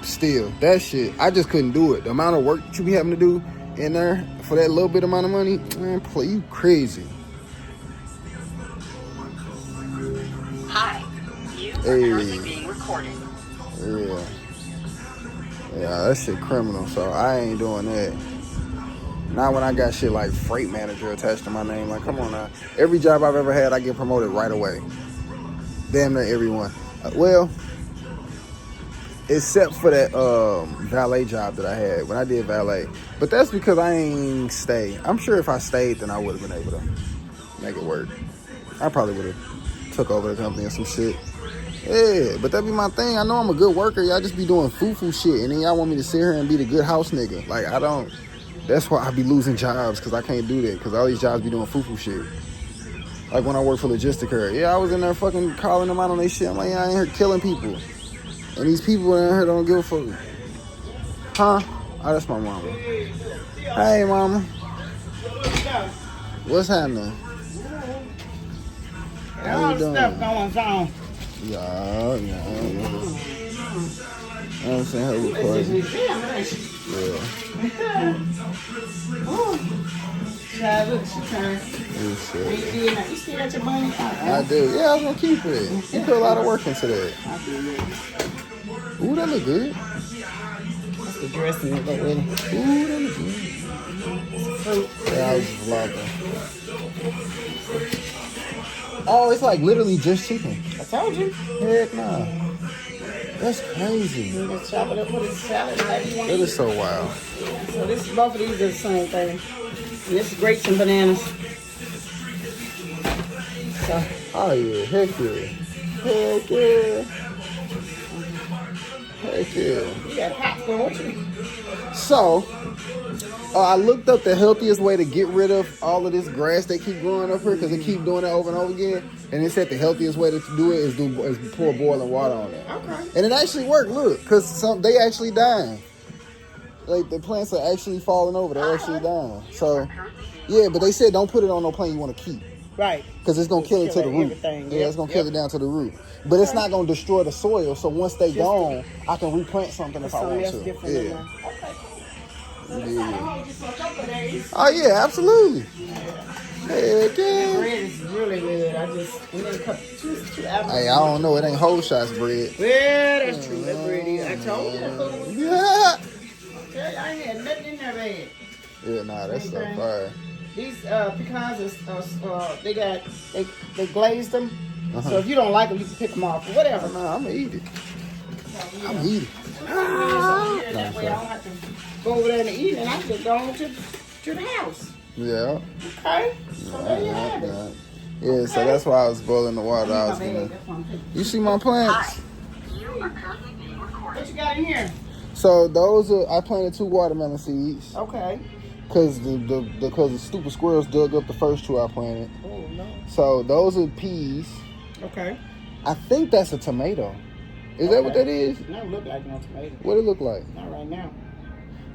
still, that shit, I just couldn't do it. The amount of work that you be having to do in there for that little bit amount of money, man, play you crazy. Hi, you are currently being recorded. Yeah, that shit criminal, so I ain't doing that. Not when I got shit like freight manager attached to my name. Like, come on now. Every job I've ever had, I get promoted right away. Damn near everyone. Well, except for that valet job that I had when I did valet. But that's because I ain't stay. I'm sure if I stayed, then I would have been able to make it work. I probably would have took over the company or some shit. Yeah, but that be my thing. I know I'm a good worker. Y'all just be doing foo-foo shit. And then y'all want me to sit here and be the good house nigga. Like, I don't. That's why I be losing jobs, because I can't do that. Because all these jobs be doing foo-foo shit. Like when I worked for Logistica. Yeah, I was in there fucking calling them out on their shit. I'm like, yeah, I ain't here killing people. And these people in here don't give a fuck. Huh? Oh, that's my mama. Hey, mama. What's happening? How you doing? Stuff going on. Yeah. I'm saying her recording. Yeah. Child, look, she turned. You still got your money? I do. Yeah, I was gonna keep it. You put a lot of work into that. Ooh, that look good. That's the dressing that go with it. Ooh, that look good. Yeah, I was vlogging. Oh, it's like literally just chicken. I told you. Heck nah. That's crazy. You just chop it up, put it in salad, however you want That to eat is so wild. it. So this, both of these are the same thing. And this is grapes and bananas. So, Oh yeah, heck yeah. Heck yeah. Heck yeah. you got popcorn, what you? So, I looked up the healthiest way to get rid of all of this grass they keep growing up here because they keep doing it over and over again. And it said the healthiest way to do it is pour boiling water on it. Okay. And it actually worked. Look, because they actually dying. Like the plants are actually falling over. They're actually dying. So, yeah, but they said don't put it on no plant you want to keep. Right. Because it's going to kill it to the root. Everything. Yeah, it's going to kill it down to the root. But it's not going to destroy the soil. So once they gone, I can replant something if I want to. Yeah. Yeah. Oh, yeah, absolutely. Heck yeah. Bread is really good. I just, we need a couple, two apples. Hey, I don't know. It ain't whole shots bread. Well, that's true. That bread is. I told you that food was Yeah. good. I ain't had nothing in there bad. Yeah, nah, that's stuff fire. These pecans they glazed them. So if you don't like them, you can pick them off or whatever. Nah, I'm going to eat it. I'm going to eat it. That way I don't have to go over there and eat, and I just go on to the house. Yeah. Okay. So there you have it. Yeah, so that's why I was boiling the water. I was gonna. You see my plants? You are currently being recorded. What you got in here? So those are I planted 2 watermelon seeds. Okay. Cause the stupid squirrels dug up the first 2 I planted. Oh no. So those are peas. Okay. I think that's a tomato. Is that what that is? It don't look like no tomato. What it look like? Not right now.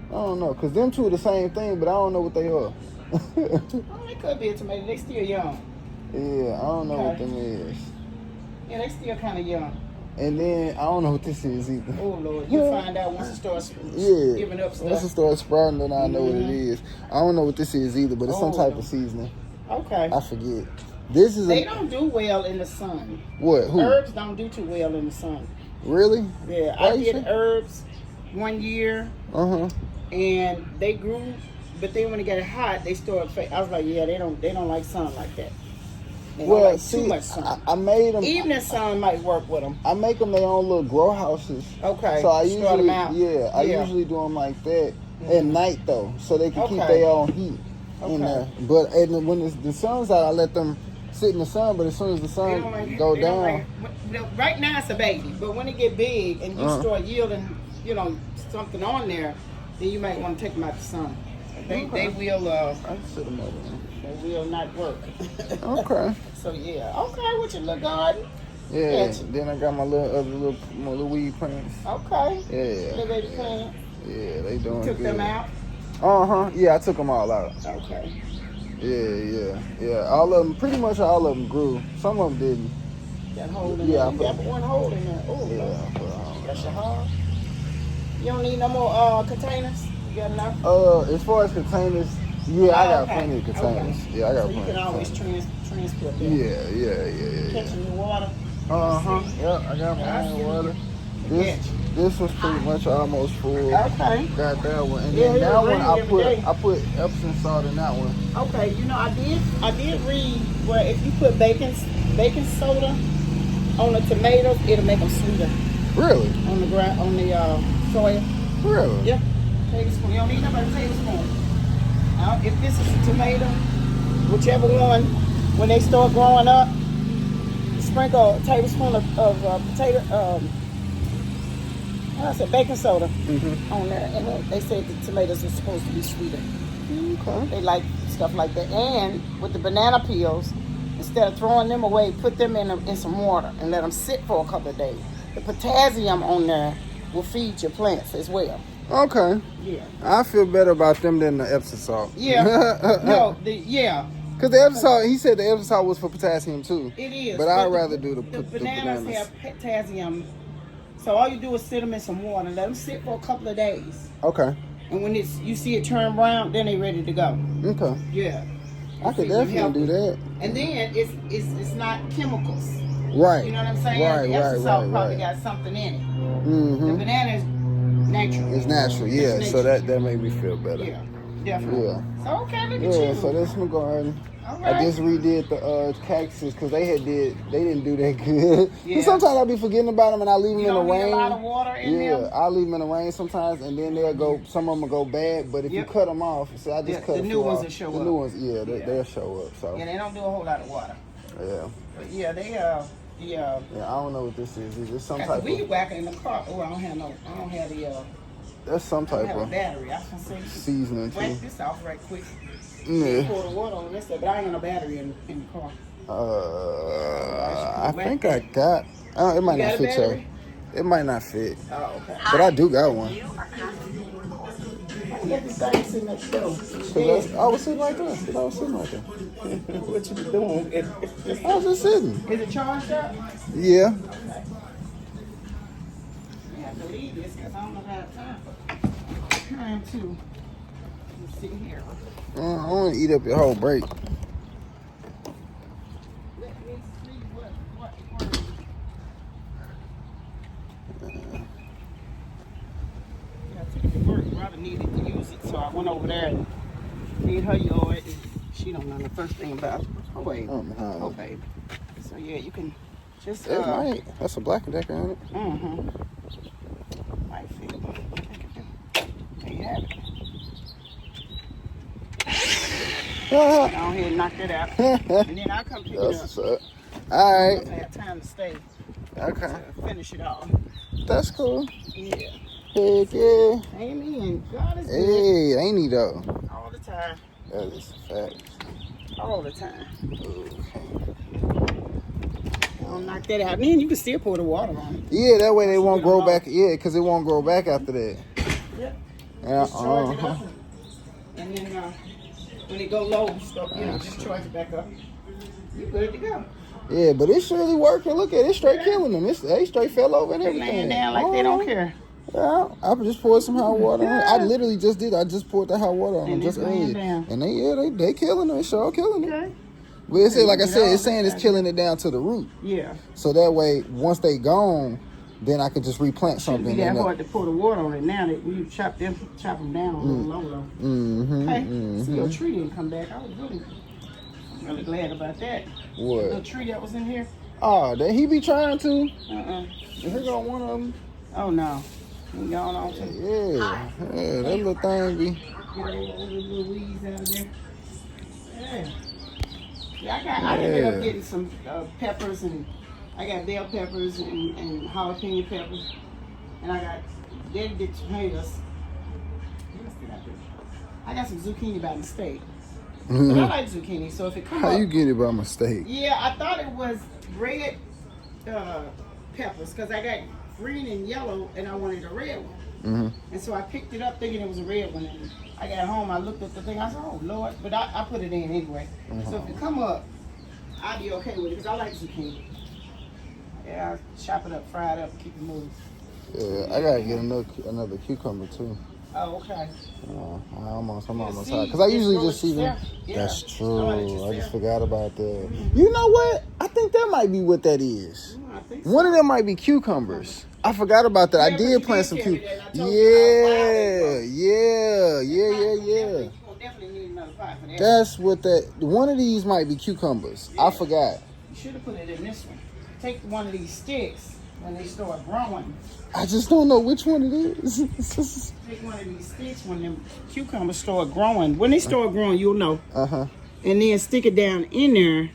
I don't know. Cause them 2 are the same thing, but I don't know what they are. Oh, it could be a tomato. They still young. Yeah, I don't know what them is. Yeah, they still kind of young. And then I don't know what this is either. Oh Lord, you'll find out once it starts giving up stuff. Once it starts sprouting, then I know what it is. I don't know what this is either, but it's some type of seasoning. Okay. I forget. This is They don't do well in the sun. What? Who? Herbs don't do too well in the sun. Really? Yeah, Why I you did say? herbs one year, and they grew, but then when it got hot, they started. I was like, yeah, they don't like sun like that. They don't like too much sun. I made them. Evening sun might work with them. I make them their own little grow houses. Okay. So I Start usually, them out. I usually do them like that at night though, so they can keep their own heat in there. But when the sun's out, I let them sit in the sun. But as soon as the sun go down, right now it's a baby, but when it get big and you start yielding, something on there, then you might want to take them out the sun. They will. I can sit them over there. They will not work. Okay. So yeah. Okay, with your little garden. Yeah. Gotcha. Then I got my little weed plants. Okay. Yeah. Little baby plants. Yeah, they doing Took good. them out. Yeah, I took them all out. Okay. Yeah. All of them, pretty much all of them grew. Some of them didn't. Got a hole in Yeah, there. You got one hole in there. Oh, Yeah. that's your hole. You don't need no more containers? You got enough? As far as containers, yeah, I got plenty of containers. Okay. Yeah, I got so plenty. you can always transport them. Yeah. Catching your water. Yeah, I got my own water. This was pretty much almost full. Okay. Got that one, and Yeah, then that one every day. I put Epsom salt in that one. Okay, I did read where if you put baking soda on the tomatoes, it'll make them sweeter. Really? On the soil. Really? Yeah. Tablespoon. You don't need nothing but a tablespoon. Now, if this is a tomato, whichever one, when they start growing up, sprinkle a tablespoon of potato, baking soda on there. And they say the tomatoes are supposed to be sweeter. Okay. They like stuff like that. And with the banana peels, instead of throwing them away, put them in some water and let them sit for a couple of days. The potassium on there will feed your plants as well. Okay. Yeah. I feel better about them than the Epsom salt. Yeah. No, Because the Epsom salt, he said the Epsom salt was for potassium too. it is. But I'd rather do the bananas bananas. have potassium. So all you do is sit them in some water and let them sit for a couple of days. Okay. And when you see it turn brown, then they're ready to go. Okay. Yeah. I could definitely do that. And then it's not chemicals. Right. You know what I'm saying? Right, the Epsom salt probably right. got something in it. The Mm-hmm. banana is natural. It's natural, yeah. It's So natural. that made me feel better. Yeah. Definitely. Yeah. So, okay, look at Yeah, you. so that's my garden. All right. I just redid the cactuses because they didn't do that good. Yeah. Sometimes I be forgetting about them and I leave them You in the don't need rain. a lot of water in them? I leave them in the rain sometimes and then some of them will go bad. But if you cut them off, so I just cut the a new few ones off. will show the up. new ones, they'll show up. So Yeah, they don't do a whole lot of water. yeah. But yeah, they Yeah, I don't know what this is. Is this some got type the weed of? whacker in the car. Oh, I don't have the That's some I type don't have a of battery. I was gonna say you seasoning can whack too. this off right quick. Yeah. Pour the water on this, but I ain't got no battery in the car. I think I got. It might You not got a fit, so battery? it might not fit. Oh, okay. But I do got one. You are currently being recorded. Let this thing sit next door. Cause I was sitting right there. What you been doing? I was just sitting. Is it charged up? Yeah. Okay. I have to leave this because I don't know how to time to sit here. I want to eat up your whole break. Let me see what yeah, I took it to work. Robin needed to use it, so I went over there and did her yard. And she don't know the first thing about it. Oh, wait. Oh, baby. So, yeah, you can just... That's a Black & Decker, ain't it? Mm-hmm. Might fit. There you have it. Go ahead and knock that out. And then I'll come pick it up. That's what's up. All right. I have time to stay. Okay. To finish it off. That's cool. Yeah. Heck yeah. Amen. God is good. Hey, ain't he though? All the time. That is a fact. All the time. Okay. I'll knock that out. Then you can still pour the water on it. Yeah, that way they won't grow back. Yeah, because it won't grow back after that. Yep. Yeah. Just charge it up. And then when it go low, just charge it back up. You good to go. Yeah, but it's really working. Look at it, straight killing them. They straight fell over and They everything. laying down like they don't care. Yeah, I just poured some hot water on it. I literally just did. I just poured the hot water on them And just it's laying earlier. down. And they killing them. It's sure killing them. Okay. But it's like I Get said, all it's saying it's that. killing it down to the root. Yeah. So that way, once they gone, then I can just replant Shouldn't something. be that hard to pour the water on it now that you chop them down a little low. Mm-hmm. Okay. See, your tree didn't come back. I was really glad about that. The little What? tree that was in here. Oh, that he be trying to. Uh-uh. Here go one of them. Oh no. He gone on to Yeah, that little thing be. get all the little weeds out of there. Yeah. Yeah, I ended up getting some peppers, and I got bell peppers and jalapeno peppers, and I got tomatoes. What else did I do? I got some zucchini by mistake. But I like zucchini, so if it comes How up, you get it by mistake? yeah, I thought it was red peppers because I got green and yellow, and I wanted a red one. Mm-hmm. And so I picked it up thinking it was a red one. And I got home, I looked at the thing, I said, oh Lord, but I put it in anyway. So if it come up, I'll be okay with it because I like zucchini. Yeah, I'll chop it up, fry it up, keep it moving. Yeah, I gotta get another cucumber too. Oh, okay. I'm almost see, high. Because I it's usually growing just see them. itself. Yeah. That's It's growing true. I itself. just forgot about that. You know what? I think that might be what that is. I think so. One of them might be cucumbers. I forgot about that. Yeah, I but did you plant did some tell me cucumbers. that, and I told you how wild Yeah. You're gonna definitely need another pot for that. That's what that. One of these might be cucumbers. I forgot. You should have put it in this one. Take one of these sticks when they start growing. I just don't know which one it is. Take one of these sticks when them cucumbers start growing. When they start growing, you'll know. Uh-huh. And then stick it down in there,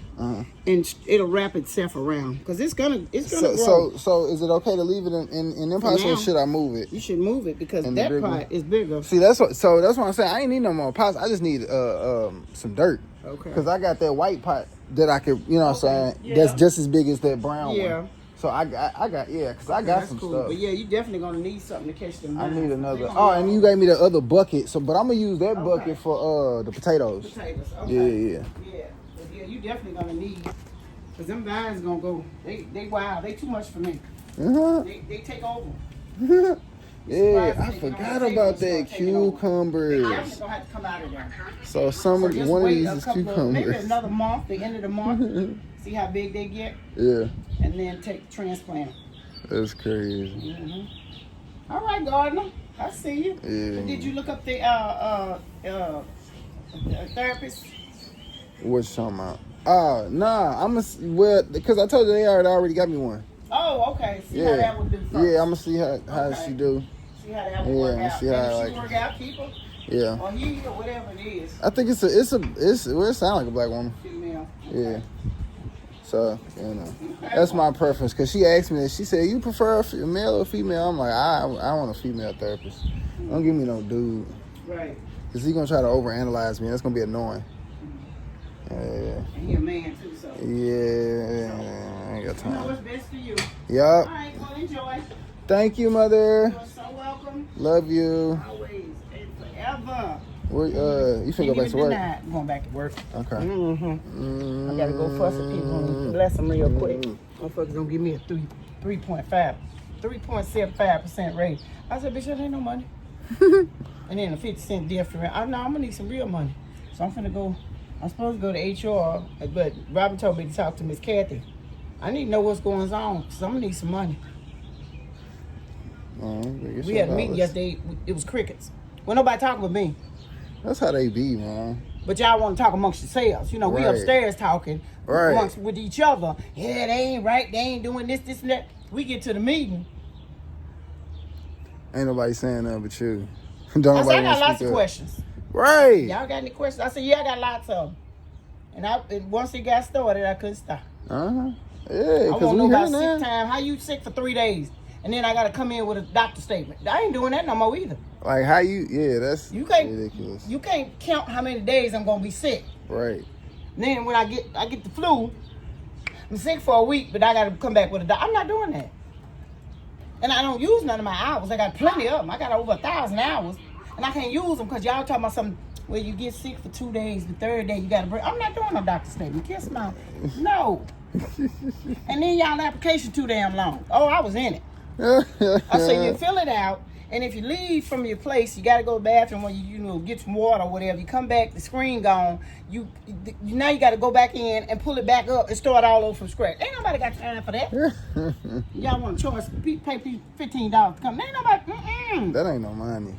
and it'll wrap itself around. Cause it's gonna grow. So is it okay to leave it in them pots, or now. should I move it? You should move it because In the that big pot one? is bigger. See, that's what I'm saying. I ain't need no more pots. I just need some dirt. Okay. Cause I got that white pot that I could, you know what I'm saying? Yeah. That's just as big as that brown Yeah. one. So I got cause I got That's some cool. stuff. But yeah, you definitely gonna need something to catch them. I need another. They gonna Oh, be and all you gave me the other bucket. So, but I'm gonna use that Okay. bucket for the potatoes. potatoes. Okay. Yeah. Yeah. But yeah, you definitely gonna need. Cause them vines gonna go. They wild. They too much for me. Uh-huh. They take over. Yeah, surprised I they don't forgot take about it, so that take it over. cucumbers. They're gonna have to come out of there. So So one just of wait these a is couple of, maybe cucumbers. another month, the end of the month. See how big they get, Yeah, and then transplant. that's crazy. All right, gardener. I see you. Yeah. Did you look up the a therapist? What you talking about? Nah, well, because I told you they already got me one. Oh, okay. See how that would do first. Yeah, I'm gonna see how she do. See how that would work out. See how If she work out, keep her. Yeah. Or he or whatever it is. I think it sounds like a black woman. Female. Yeah. So, that's my preference. Because she asked me that. She said, you prefer a male or female? I'm like, I want a female therapist. Don't give me no dude. Right. Because he's going to try to overanalyze me. That's going to be annoying. Yeah. And he a man, too, so. Yeah. I ain't got time. You know what's best for you. Yup. All right, well, enjoy. Thank you, mother. You're so welcome. Love you. Always and forever. Where, you finna go back to work? I'm going back to work. Okay. I gotta go fuss with people and bless them real quick. Motherfuckers gonna give me a 3.75% raise. I said, bitch, that ain't no money. And then a 50-cent difference. I'm gonna need some real money. So I'm finna go. I'm supposed to go to HR, but Robin told me to talk to Miss Kathy. I need to know what's going on, because I'm gonna need some money. We had a meeting yesterday. It was crickets. Well, nobody talking with me. That's how they be, man. But y'all want to talk amongst yourselves. You know, we upstairs talking with each other. Yeah, they ain't right. They ain't doing this, and that. We get to the meeting. Ain't nobody saying nothing but you. I said, I got lots of questions. Right. Y'all got any questions? I said, yeah, I got lots of them. And once it got started, I couldn't stop. Yeah, I because want to we know about here now. sick time. How you sick for 3 days? And then I got to come in with a doctor statement. I ain't doing that no more either. Like how that's ridiculous. You can't count how many days I'm going to be sick. Right. Then when I get the flu, I'm sick for a week, but I got to come back with a doctor. I'm not doing that. And I don't use none of my hours. I got plenty of them. I got over 1,000 hours. And I can't use them because y'all talking about something where you get sick for 2 days, the third day you got to break. I'm not doing no doctor statement. Kiss my... No. And then y'all application too damn long. Oh, I was in it. I said, you fill it out, and if you leave from your place, you got to go to the bathroom when you get some water or whatever. You come back, the screen gone. Now you got to go back in and pull it back up and start all over from scratch. Ain't nobody got time for that. Y'all want to charge, pay people $15 to come. Ain't nobody. That ain't no money.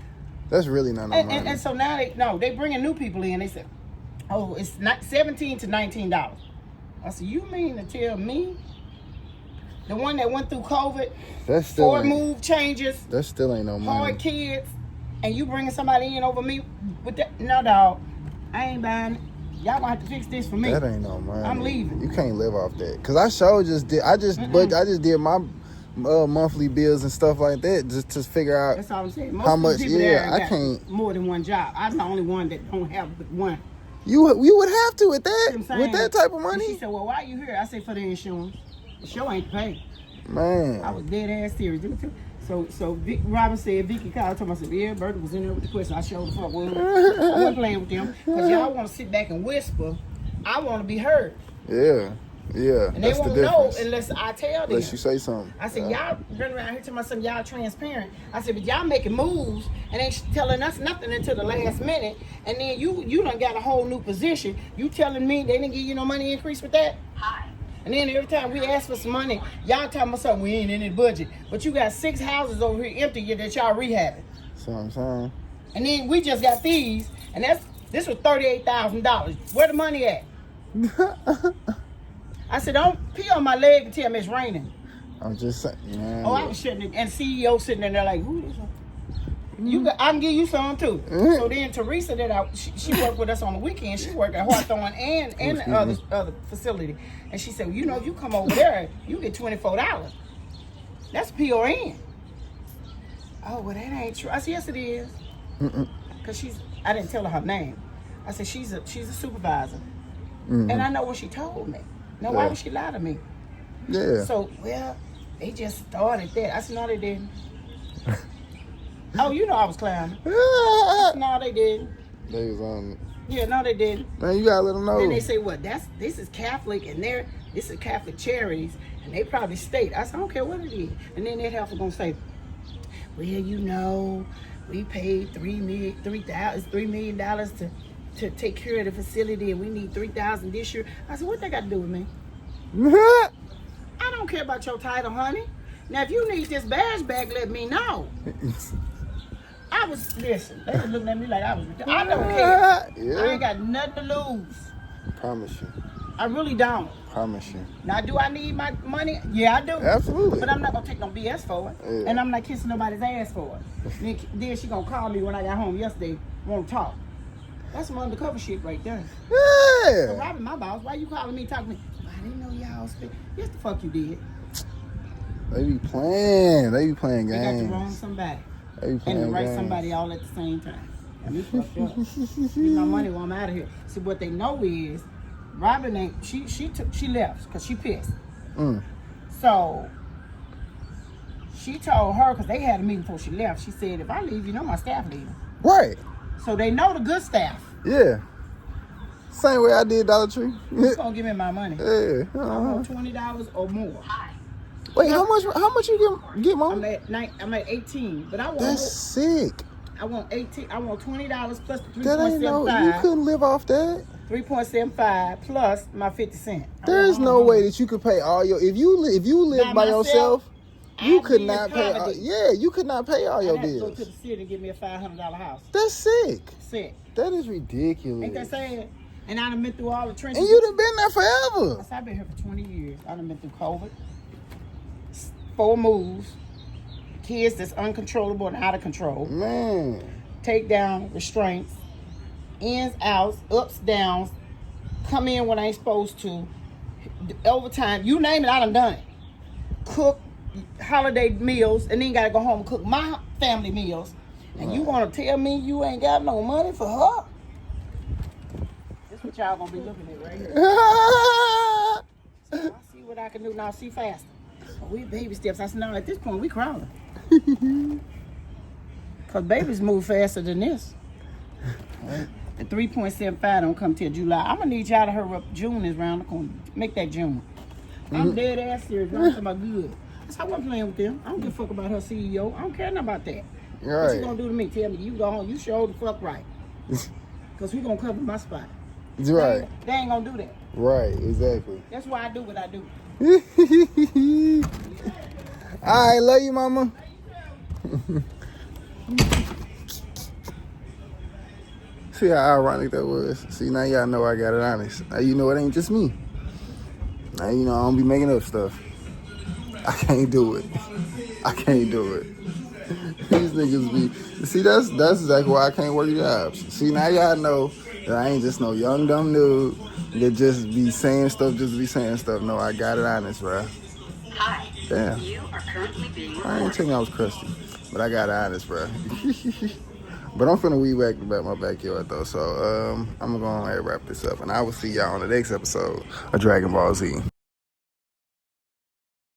That's really not no money. And so now they bringing new people in. They said, oh, it's not $17 to $19. I said, you mean to tell me? The one that went through COVID, that's still 4 move changes, that still ain't no money. hard kids, and you bringing somebody in over me with that? No, dog. I ain't buying it. Y'all gonna have to fix this for me. That ain't no money. I'm leaving. You can't live off that. Cause I just did my monthly bills and stuff like that just to figure out That's all I'm saying. Most how of much. the people Yeah, there I got can't. more than one job. I'm the only one that don't have but one. You would have to with that With type of And money. she said, well, why you here? I said, for the insurance. The show ain't paid. Man. I was dead ass serious. So Robin said, Vicky called, told me, I said, yeah, Bertha was in there with the question. I showed the fuck with her. I wasn't playing with them. Because y'all want to sit back and whisper. I want to be heard. Yeah. And they That's won't the know difference. unless I tell them. Unless you say something. I said, y'all run around here telling my son, y'all transparent. I said, but y'all making moves and ain't telling us nothing until the last minute. And then you done got a whole new position. You telling me they didn't give you no money increase with that? Hi. And then every time we ask for some money, y'all tell me something, we ain't in the budget. But you got 6 houses over here empty that y'all rehabbing. That's what I'm saying. And then we just got these, and this was $38,000. Where the money at? I said, don't pee on my leg and tell me it's raining. I'm just saying, man. Oh, I was shitting it. And CEO sitting in there like, who is this? I can give you some too. So then Teresa, she worked with us on the weekend. She worked at Hawthorne and the other facility. And she said, well, if you come over there, you get $24. That's PRN. Oh, well, that ain't true. I said, yes, it is. Because I didn't tell her name. I said, she's a supervisor. And I know what she told me. Now, why would she lie to me? Yeah. So, they just started that. I said, no, they didn't. Oh, I was clowning. No, they didn't. They was on it. Yeah, no, they didn't. Man, you gotta let them know. Then they say, well, this is Catholic, and this is Catholic charities, and they probably state. I said, I don't care what it is. And then that helper gonna say, well, we paid $3 million to take care of the facility, and we need $3,000 this year. I said, what that got to do with me? I don't care about your title, honey. Now, if you need this badge back, let me know. I was, listen, they was looking at me like I was, I don't care. Yeah. I ain't got nothing to lose. Promise you. I really don't. Promise you. Now, do I need my money? Yeah, I do. Absolutely. But I'm not gonna take no BS for it. Yeah. And I'm not kissing nobody's ass for it. Then she gonna call me when I got home yesterday, won't talk. That's some undercover shit right there. So Yeah. robbing my boss, why you calling me, talking to me? I didn't know y'all spent. Yes, the fuck you did. They be playing. They be playing They got games. you wrong somebody. They be playing And the right games. somebody all at the same time. Got me fucked up. Give my money while I'm out of here. See, what they know is, Robin ain't, she left because she pissed. Mm. So, she told her, because they had a meeting before she left, she said, if I leave, you know my staff leaving. Right. So they know the good staff. Yeah. Same way I did Dollar Tree. Who's going to give me my money? Yeah. I want $20 or more. Wait, how much you get Mom? I'm at 18, but I want That's sick. I want 18. I want $20 plus the That ain't no, you 3.75. couldn't live off that. 3.75 plus my 50 cents. There's no way that you could pay all your, if you live By by myself, yourself, you I'd could be in not pay, poverty. you could not pay all your I'd have to go bills. to the city and give me a $500 house. That's sick. Sick. That is ridiculous. Ain't that sad? And I done been through all the trenches. And you done been there forever. I've been here for 20 years. I done been through COVID, 4 moves, kids that's uncontrollable and out of control, Man. takedown, restraints, ins, outs, ups, downs, come in when I ain't supposed to, overtime, you name it, I done it. Cook holiday meals and then gotta go home and cook my family meals. And you wanna tell me you ain't got no money for her? This what y'all gonna be looking at right here. So I see what I can do now. See faster. We baby steps. I said, no, at this point we crawling. Cause babies move faster than this. The 3.75 don't come till July. I'm gonna need y'all to hurry up. June is round the corner. Make that June. I'm dead ass serious. I'm talking about good. That's how I'm playing with them. I don't give a fuck about her CEO. I don't care nothing about that. What Right. you gonna do to me? Tell me. You go home. You show the fuck right. Cause we gonna cover my spot. Right. They ain't gonna do that. Right, exactly. That's why I do what I do. All right, love you, mama. See how ironic that was? See, now y'all know I got it honest. Now you know it ain't just me. Now you know I don't be making up stuff. I can't do it. I can't do it. These niggas be... See, that's exactly why I can't work jobs. See, now y'all know that I ain't just no young, dumb dude that just be saying stuff just to be saying stuff. No, I got it honest, bro. Hi. Damn. You are currently being I ain't recorded. tell me I was crusty, but I got it honest, bro. But I'm finna weed back my backyard, though. So I'm going to go ahead and wrap this up. And I will see y'all on the next episode of Dragon Ball Z.